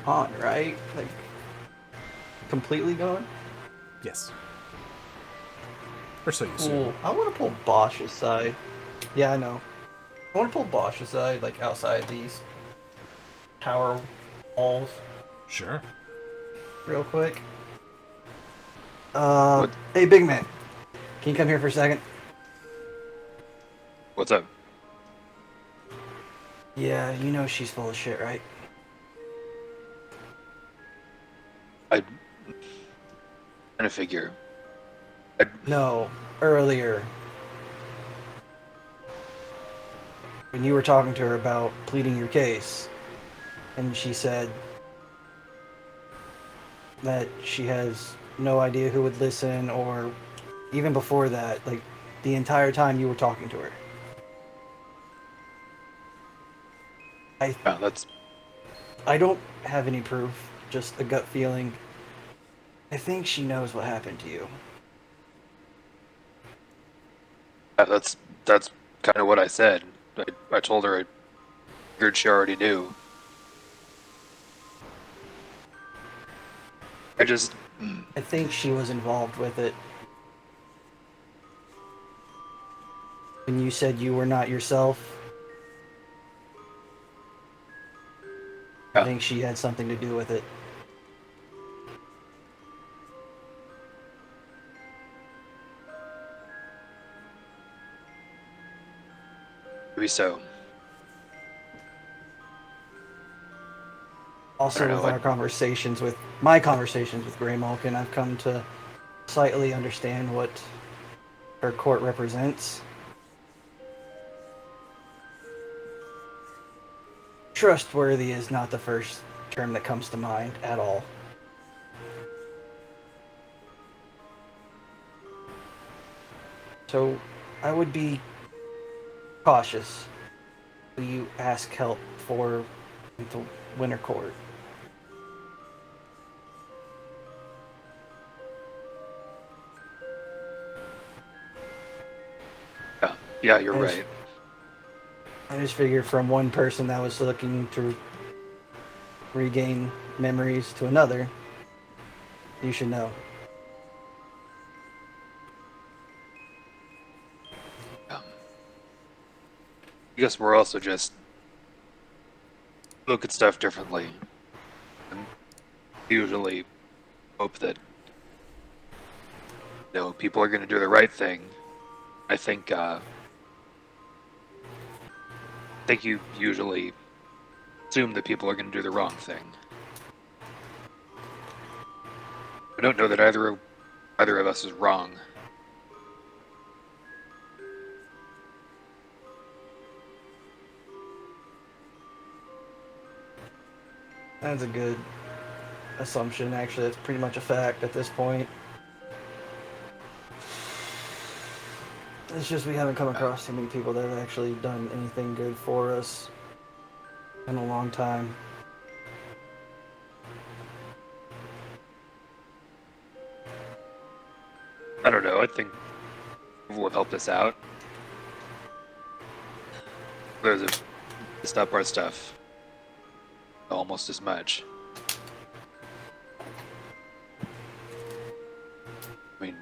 gone, right? Like, completely gone? Yes. Or so you assume. Cool. I want to pull Bosch aside. Yeah, I know. I want to pull Bosch aside, like, outside these tower walls. Sure. Real quick. Hey, big man. Can you come here for a second? What's up? Yeah, you know she's full of shit, right? I kind of figure. No, earlier. When you were talking to her about pleading your case, and she said that she has no idea who would listen or Even before that, like, the entire time you were talking to her. Yeah, that's I don't have any proof, just a gut feeling. I think she knows what happened to you. yeah, that's kind of what I said. I told her I figured she already knew. I just I think she was involved with it. When you said you were not yourself, I think she had something to do with it. maybe so. Also, know, with our conversations with my conversations with Grey Malkin, I've come to slightly understand what her court represents. Trustworthy is not the first term that comes to mind at all. So, I would be cautious when you ask help for the Winter Court. Yeah, you're right. I just figured from one person that was looking to regain memories to another, you should know. I guess we're also just look at stuff differently, and usually hope that people are going to do the right thing. I think you usually assume that people are going to do the wrong thing. I don't know that either of us is wrong. That's a good assumption, actually. That's pretty much a fact at this point. It's just we haven't come across too many people that have actually done anything good for us in a long time. I don't know. I think people have helped us out. There's a stop our stuff almost as much. I mean,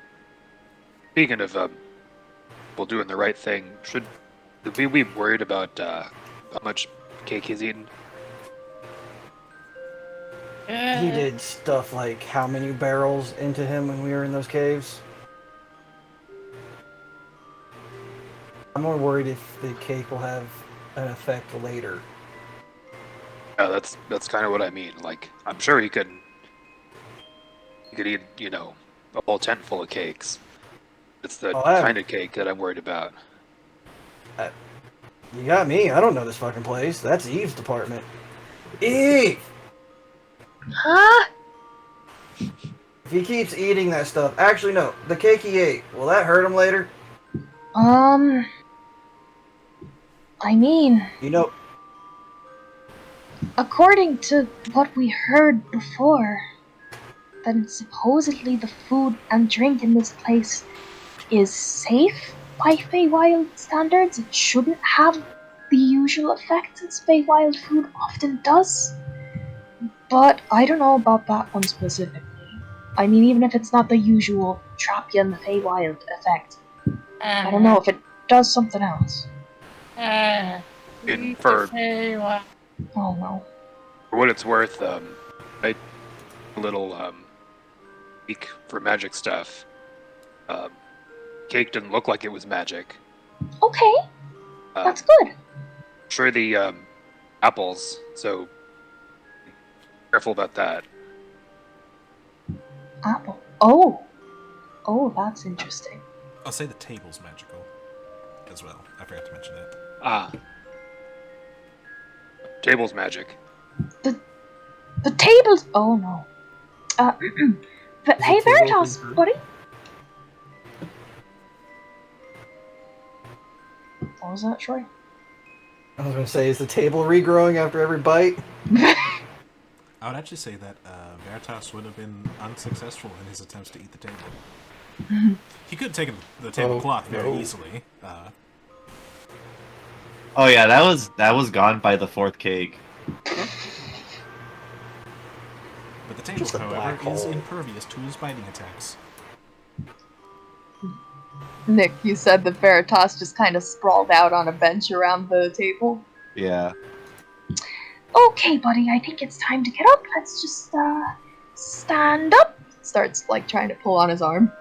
speaking of people doing the right thing, should we be worried about how much cake he's eaten? He did stuff like how many barrels into him when we were in those caves? I'm more worried if the cake will have an effect later. Yeah, that's kind of what I mean. Like, I'm sure he could eat, a whole tent full of cakes. It's the kind of cake that I'm worried about. You got me. I don't know this fucking place. That's Eve's department. Eve! Huh? If he keeps eating that stuff... Actually, no. The cake he ate. Will that hurt him later? I mean... You know... According to what we heard before, then supposedly the food and drink in this place is safe by Feywild standards. It shouldn't have the usual effects that Feywild food often does. But I don't know about that one specifically. I mean, even if it's not the usual trap you in the Feywild effect, I don't know if it does something else. Oh no. For what it's worth, I a little weak for magic stuff. Cake didn't look like it was magic. Okay, that's good. Sure, the apples, so careful about that. Apple. Oh, that's interesting. I'll say the table's magical as well. I forgot to mention that. Ah. Table's magic. The tables. Oh no. But hey, Veritas, buddy. What was that, Troy? I was gonna say, is the table regrowing after every bite? I would actually say that Veritas would have been unsuccessful in his attempts to eat the table. He could have taken the tablecloth very easily. Oh yeah, that was gone by the fourth cake. But the table, Just a however, black is hole. impervious to his biting attacks. Nick, you said that Veritas just kind of sprawled out on a bench around the table. Yeah. Okay, buddy, I think it's time to get up. Let's just, stand up. Starts, like, trying to pull on his arm.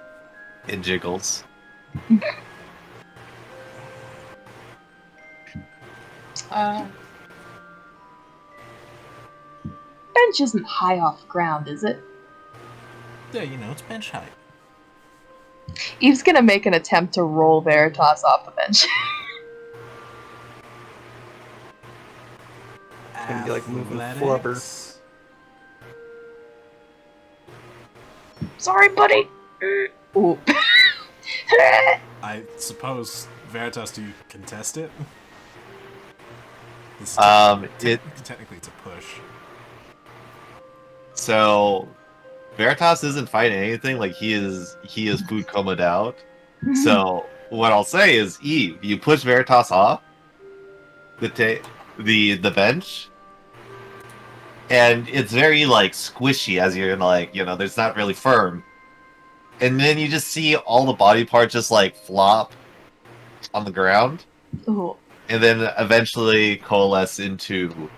It jiggles. Bench isn't high off the ground, is it? Yeah, you know, it's bench height. Eve's gonna make an attempt to roll Veritas off the bench. It's gonna be like moving Athletics. flubber. Sorry, buddy. Ooh. I suppose, Veritas, do you contest it? Technically it's a push. So Veritas isn't fighting anything. Like he is food comaed out. So what I'll say is, Eve, you push Veritas off the bench, and it's very like squishy as you're like, you know, there's not really firm. And then you just see all the body parts just like flop on the ground. Ooh. And then eventually coalesce into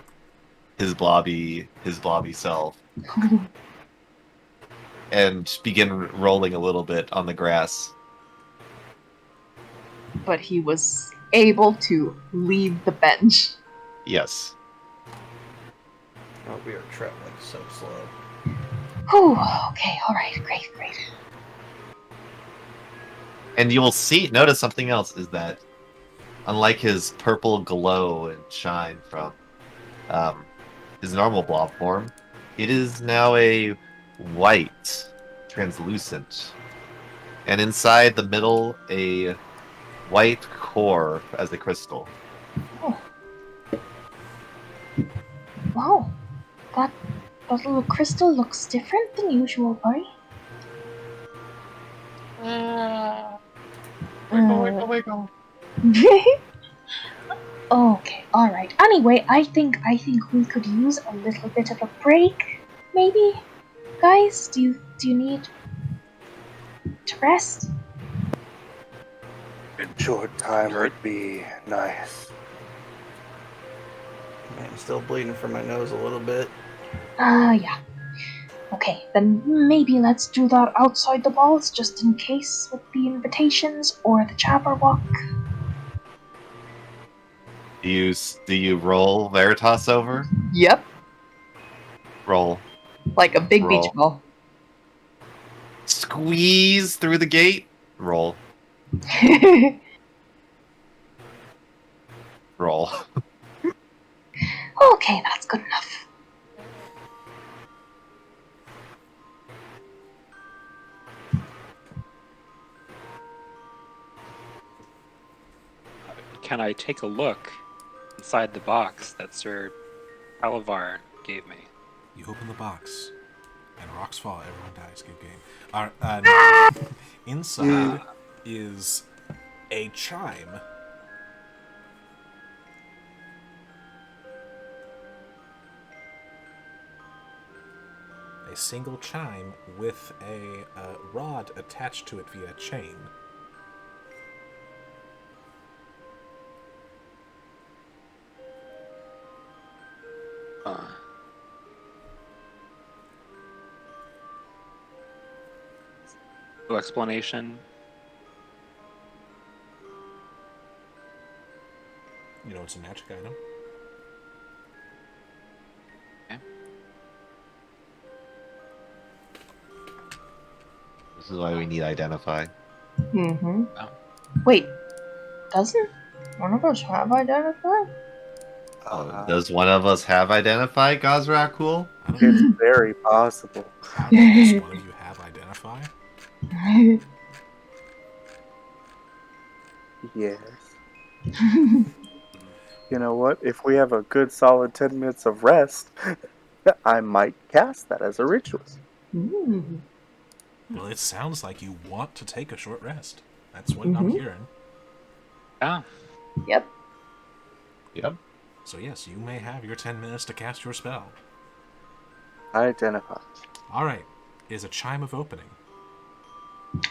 his blobby self. And begin rolling a little bit on the grass. But he was able to leave the bench. Yes. Oh, we are traveling so slow. Whew, okay, alright, great. And you will notice something else is that unlike his purple glow and shine from his normal blob form, it is now a white, translucent, and inside the middle a white core as a crystal. Oh. Wow, that little crystal looks different than usual, buddy. Wiggle. Okay, alright. Anyway, I think we could use a little bit of a break, maybe? Guys, do you need to rest? A short time would be nice. Man, I'm still bleeding from my nose a little bit. Yeah. Okay, then maybe let's do that outside the walls, just in case, with the invitations or the Jabberwock. Do you roll Veritas over? Yep. Roll. Like a big beach ball. Squeeze through the gate. Roll. Roll. Okay, that's good enough. Can I take a look inside the box that Sir Alavar gave me? You open the box, and rocks fall. Everyone dies. Good game. Inside is a chime. A single chime with a rod attached to it via chain. No explanation. You know, it's a magic item. Okay. This is why we need identify. Mm-hmm. Oh. Wait, doesn't one of us have identify? Does one of us have identify, Gazrakul? It's very possible. Does one of you have identify? Yes. You know what? If we have a good solid 10 minutes of rest, I might cast that as a ritual. Ooh. Well, it sounds like you want to take a short rest. That's what I'm Mhm. hearing. Yeah. Yep. Yep. So yes, you may have your 10 minutes to cast your spell. Identify. All right. Is a chime of opening.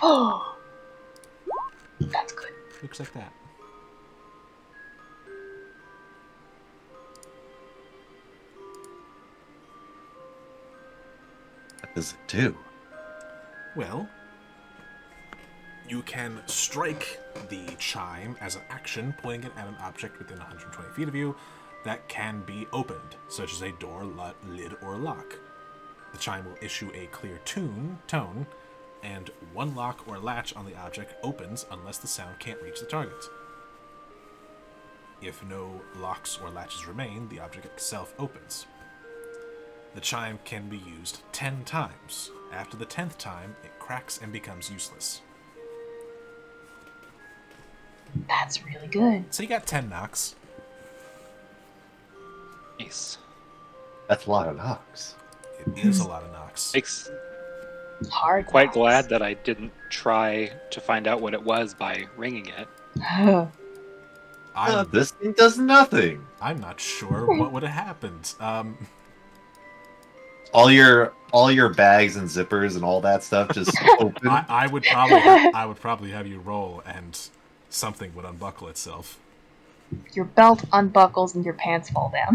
Oh, that's good. Looks like that. What does it do? Well, you can strike the chime as an action, pointing it at an object within 120 feet of you that can be opened, such as a door, lid, or lock. The chime will issue a clear tone, and one lock or latch on the object opens unless the sound can't reach the target. If no locks or latches remain, the object itself opens. The chime can be used 10 times. After the 10th time, it cracks and becomes useless. That's really good. So you got 10 knocks. Nice. That's a lot of knocks. It is a lot of knocks. Makes Hard. quite knocks. glad that I didn't try to find out what it was by ringing it. This thing does nothing. I'm not sure what would have happened. All your bags and zippers and all that stuff just open. I would probably have you roll, and something would unbuckle itself. Your belt unbuckles and your pants fall down.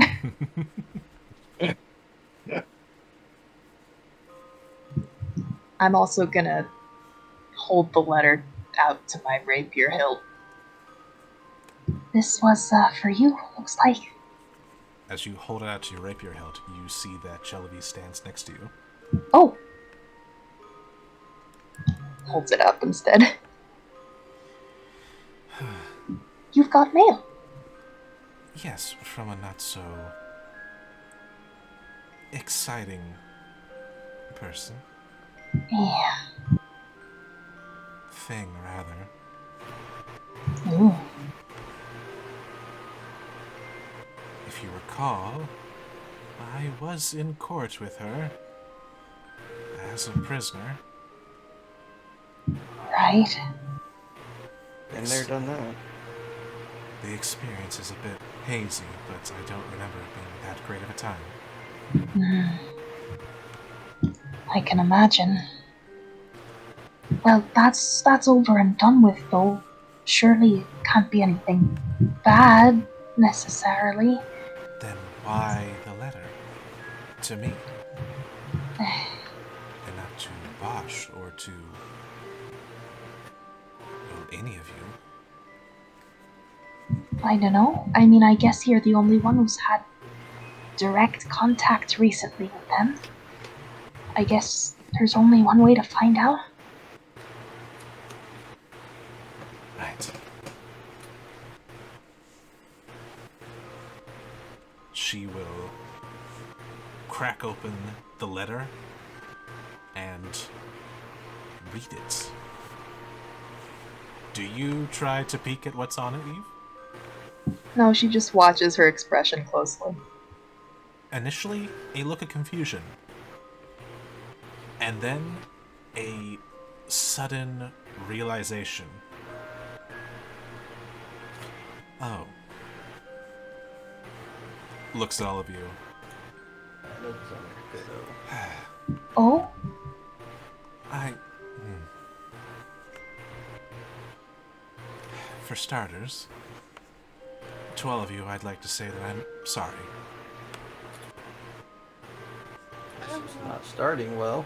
I'm also gonna hold the letter out to my rapier hilt. This was for you, looks like. As you hold it out to your rapier hilt, you see that Chelavi stands next to you. Oh! Holds it up instead. You've got mail. Yes, from a not so exciting person. Yeah. Thing, rather. Ooh. If you recall, I was in court with her as a prisoner. Right. Been there, done that. The experience is a bit hazy, but I don't remember it being that great of a time. I can imagine. Well, that's over and done with, though. Surely it can't be anything bad, necessarily. Then why the letter? To me. And not to Bosch or to any of you. I don't know. I mean, I guess you're the only one who's had direct contact recently with them. I guess there's only one way to find out. Right. She will crack open the letter and read it. Do you try to peek at what's on it, Eve? No, she just watches her expression closely. Initially, a look of confusion. And then a sudden realization. Oh. Looks at all of you. Oh? For starters, to all of you, I'd like to say that I'm sorry. It's not starting well.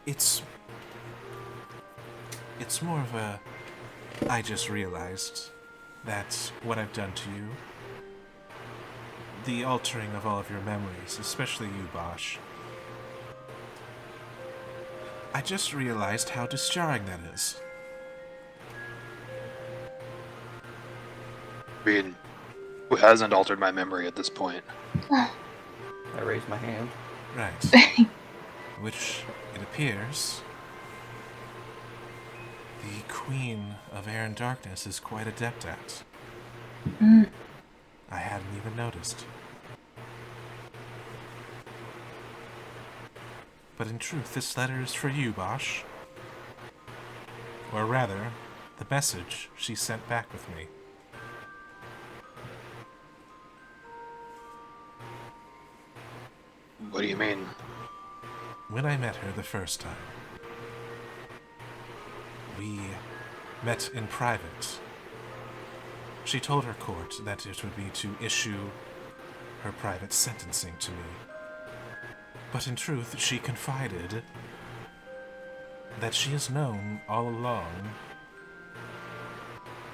It's more of a... I just realized that what I've done to you, the altering of all of your memories, especially you, Bosch, I just realized how disjarring that is. I mean, who hasn't altered my memory at this point? I raised my hand. Right. Which, it appears, the Queen of Air and Darkness is quite adept at. Mm, I hadn't even noticed. But in truth, this letter is for you, Bosch. Or rather, the message she sent back with me. What do you mean? When I met her the first time, we met in private. She told her court that it would be to issue her private sentencing to me. But in truth, she confided that she has known all along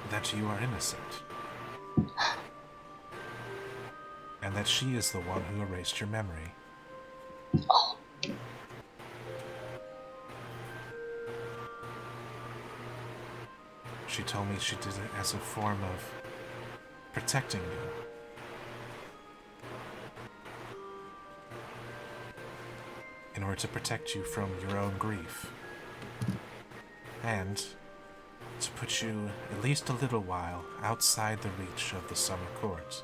that you are innocent. And that she is the one who erased your memory. oh, She told me she did it as a form of protecting you. In order to protect you from your own grief. And to put you at least a little while outside the reach of the summer court.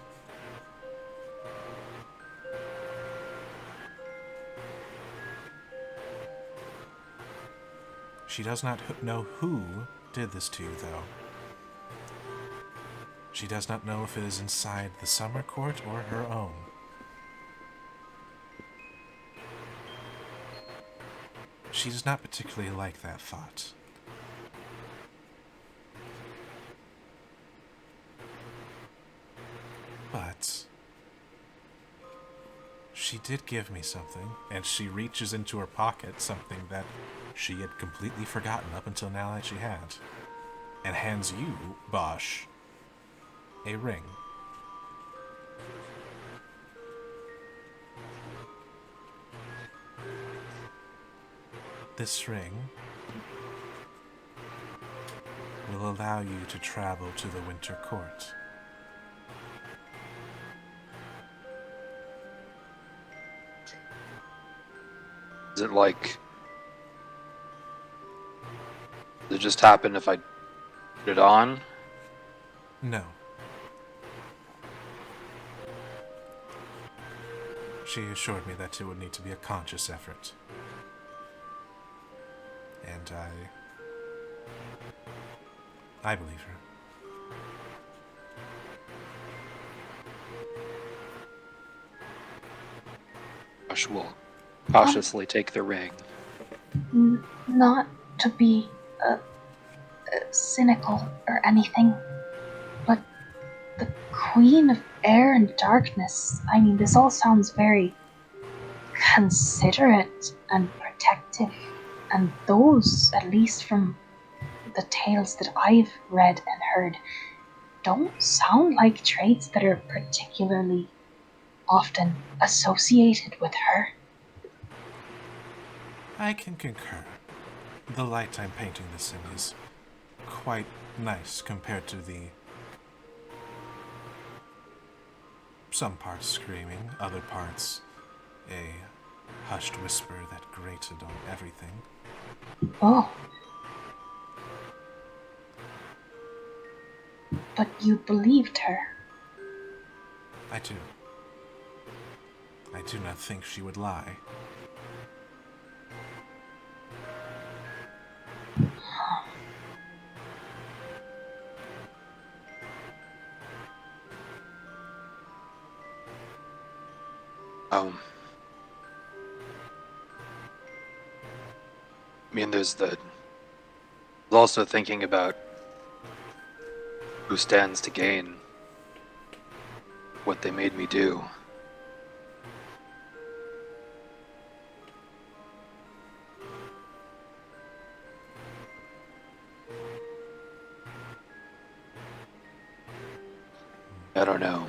She does not know who did this to you, though. She does not know if it is inside the summer court or her own. She does not particularly like that thought. But she did give me something, and she reaches into her pocket something that she had completely forgotten up until now that she had, and hands you, Bosch, a ring. This ring will allow you to travel to the Winter Court. Is it like... Does it just happen if I put it on? No. She assured me that it would need to be a conscious effort. And I believe her. Josh will cautiously take the ring. not to be cynical or anything, but the Queen of Air and Darkness, I mean, this all sounds very considerate and protective, and those, at least from the tales that I've read and heard, don't sound like traits that are particularly often associated with her. I can concur. The light I'm painting this in is quite nice compared to the some parts screaming, other parts a hushed whisper that grated on everything. Oh. But you believed her. I do. I do not think she would lie. I mean, there's also thinking about who stands to gain what they made me do. I don't know.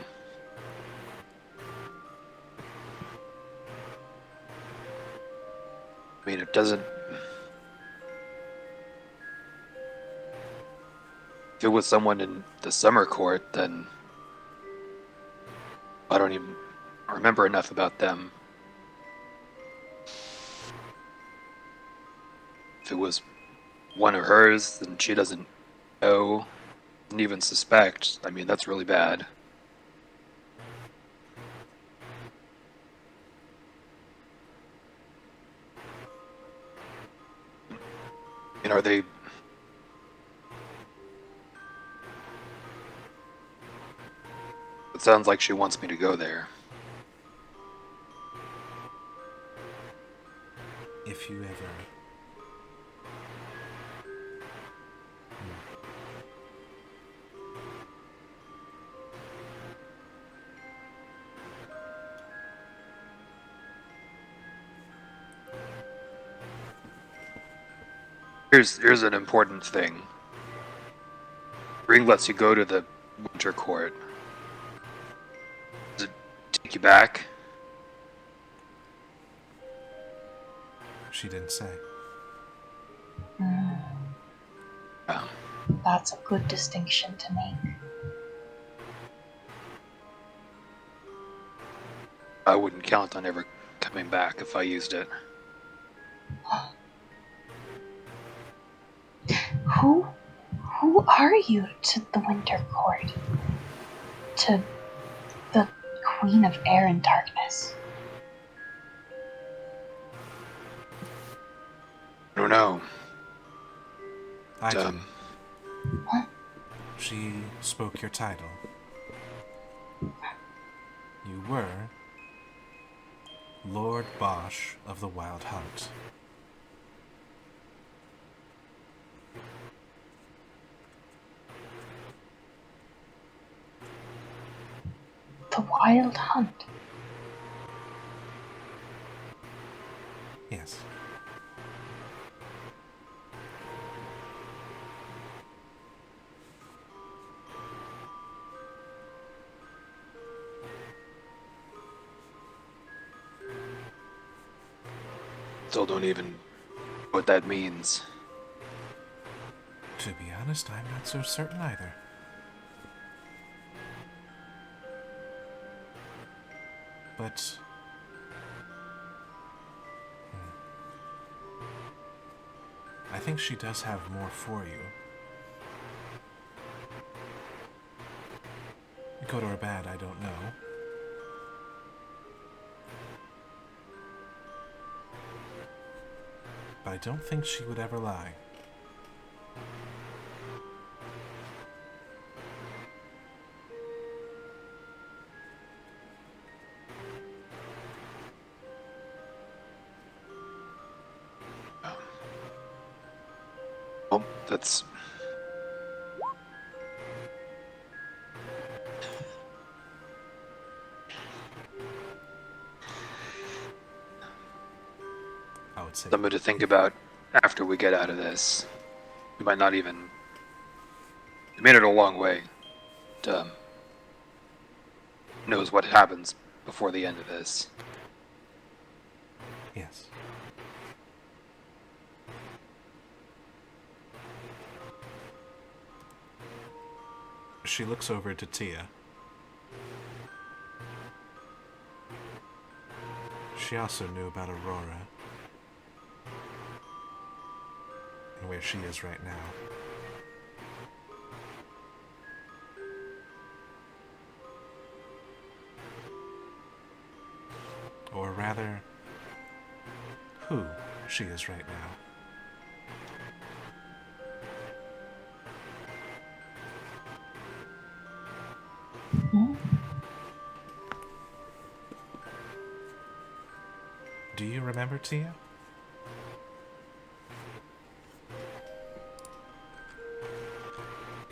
I mean, it doesn't... If it was someone in the summer court, then I don't even remember enough about them. If it was one of hers, and she doesn't know, and even suspect. I mean, that's really bad. And are they? It sounds like she wants me to go there. If you ever... Here's an important thing. Ring lets you go to the Winter Court. Does it take you back? She didn't say. Yeah. That's a good distinction to make. I wouldn't count on ever coming back if I used it. Who are you to the Winter Court? To the Queen of Air and Darkness? I don't know. I do. She spoke your title. You were Lord Bosch of the Wild Hunt. The Wild Hunt? Yes. Still don't even know what that means. To be honest, I'm not so certain either. But... I think she does have more for you. Good or bad, I don't know. But I don't think she would ever lie. Well, that's... I would say... something to think about after we get out of this. We might not even... We made it a long way. Knows what happens before the end of this. Yes. She looks over to Tia. She also knew about Aurora and where she is right now. Or rather, who she is right now. Do you remember, Tia?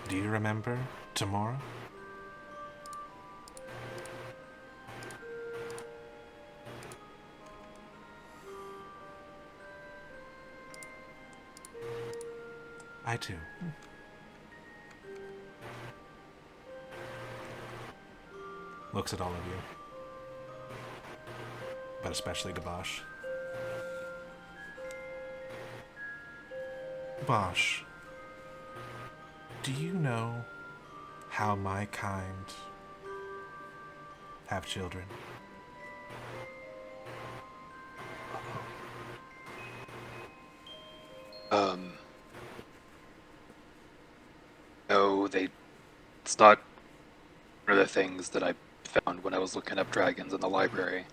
Do you remember tomorrow? I do. Looks at all of you. But especially to Bosch. Bosch, do you know how my kind have children? it's not one of the things that I found when I was looking up dragons in the library.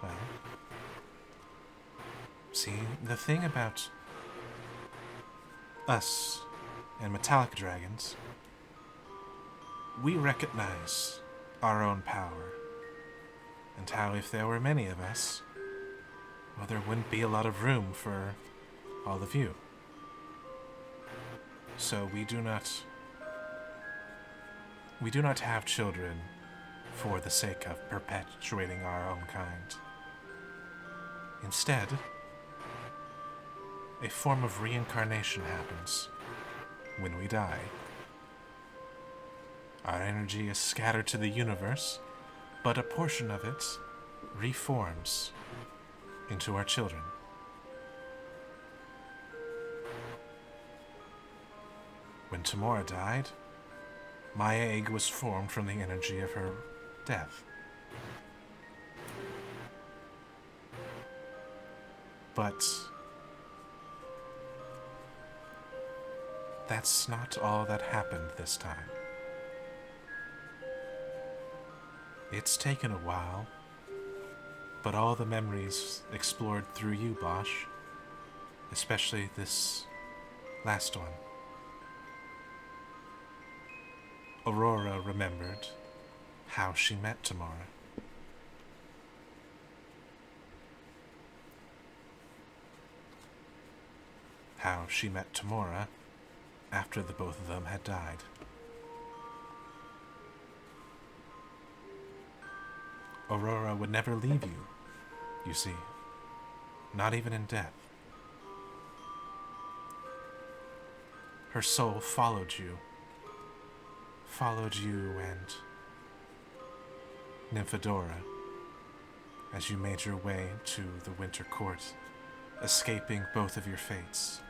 Well, see, the thing about us and metallic dragons, we recognize our own power, and how if there were many of us, well, there wouldn't be a lot of room for all of you. So we do not have children for the sake of perpetuating our own kind. Instead, a form of reincarnation happens when we die. Our energy is scattered to the universe, but a portion of it reforms into our children. When Tamora died, my egg was formed from the energy of her death. But that's not all that happened this time. It's taken a while, but all the memories explored through you, Bosch, especially this last one. Aurora remembered how she met Tamara. How she met Tamora after the both of them had died. Aurora would never leave you, you see. Not even in death. Her soul followed you and Nymphadora as you made your way to the Winter Court, escaping both of your fates.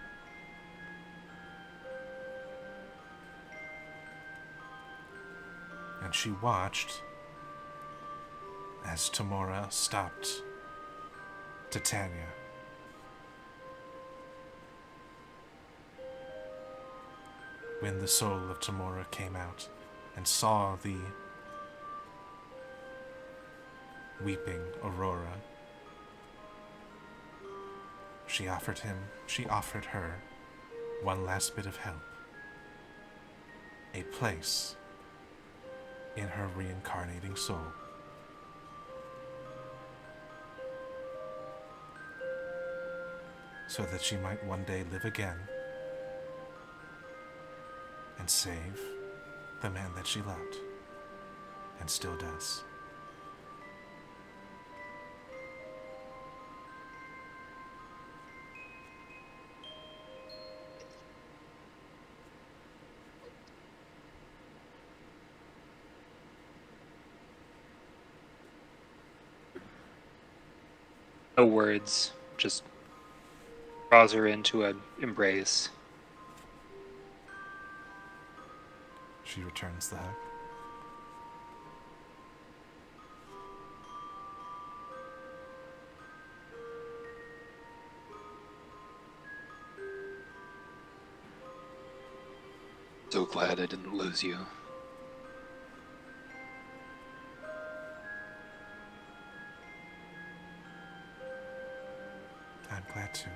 And she watched as Tamora stopped Titania. When the soul of Tamora came out and saw the weeping Aurora, she offered her one last bit of help. A place in her reincarnating soul. So that she might one day live again and save the man that she loved, and still does. No words, just draws her into an embrace. She returns the hug. So glad I didn't lose you. I'm glad to.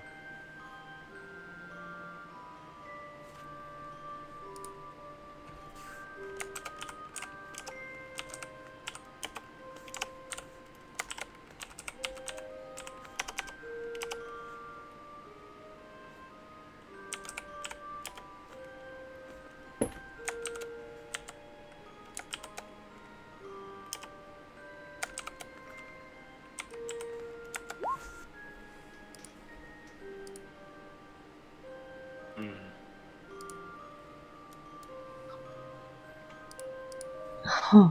Huh.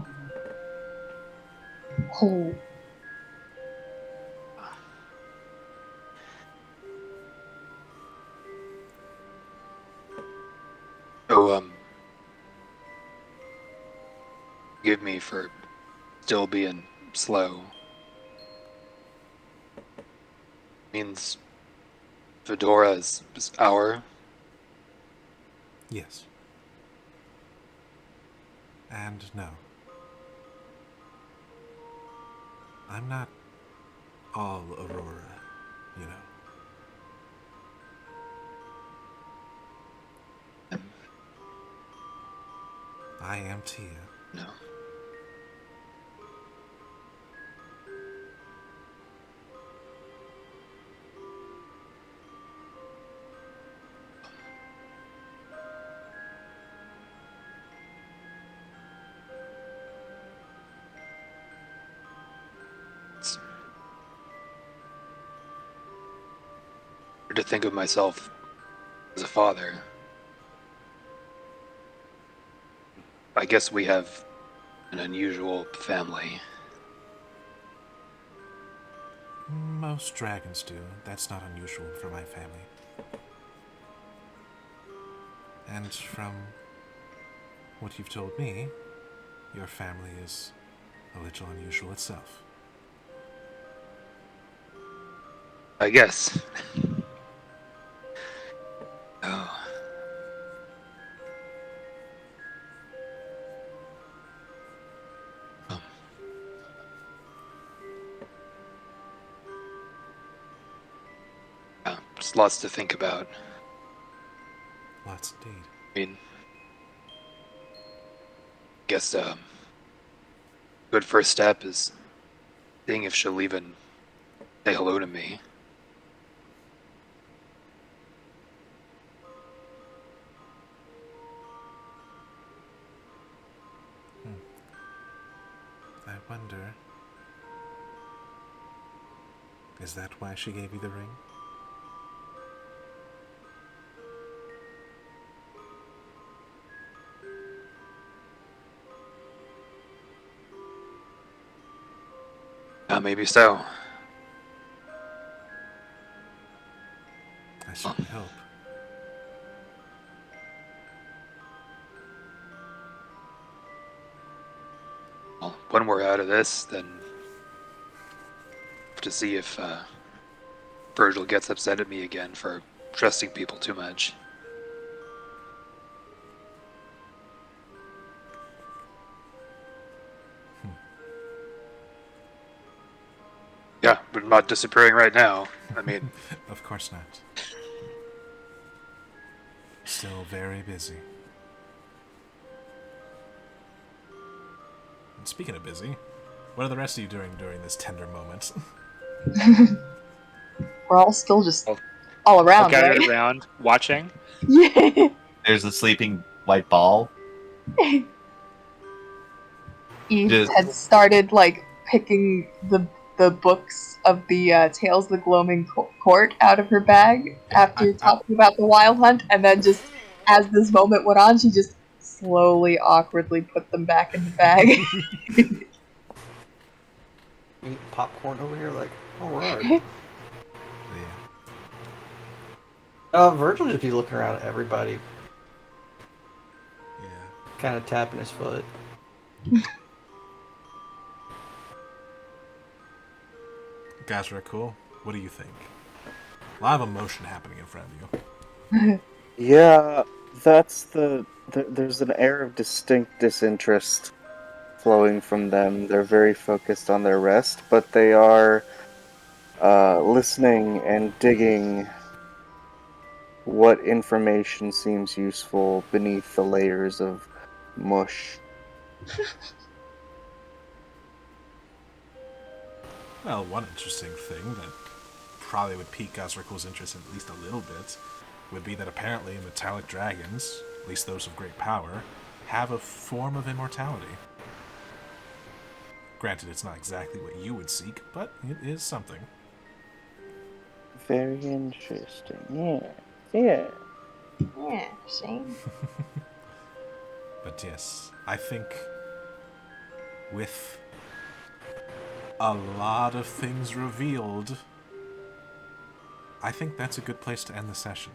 Oh. So, forgive me for still being slow. Means Fedora is our. Yes. And no. I'm not all Aurora, you know. I am Tia. No. It's hard to think of myself as a father. I guess we have an unusual family. Most dragons do. That's not unusual for my family. And from what you've told me, your family is a little unusual itself. I guess. Oh. Just lots to think about. Lots indeed. I mean, guess good first step is seeing if she'll even say hello to me. I wonder... Is that why she gave you the ring? Maybe so. I certainly hope. Well, when we're out of this, then to see if Virgil gets upset at me again for trusting people too much. Yeah, but I'm not disappearing right now. I mean... Of course not. Still very busy. And speaking of busy, what are the rest of you doing during this tender moment? We're all still just all around, gathered right? around, watching. Yeah. There's a sleeping white ball. Eve Just- had started like picking the books of the Tales of the Gloaming Court out of her bag after talking about the Wild Hunt, and then just as this moment went on, she just slowly, awkwardly put them back in the bag. Eat popcorn over here, like, alright. Yeah. Virgil just be looking around at everybody, Yeah. kind of tapping his foot. Guys are cool. What do you think? A lot of emotion happening in front of you. Yeah, that's there's an air of distinct disinterest flowing from them. They're very focused on their rest, but they are listening and digging what information seems useful beneath the layers of mush. Well, one interesting thing that probably would pique Gazrikul's interest at least a little bit would be that apparently metallic dragons, at least those of great power, have a form of immortality. Granted, it's not exactly what you would seek, but it is something. Very interesting. Yeah. Yeah. Yeah, shame. But yes, I think with a lot of things revealed, I think that's a good place to end the session.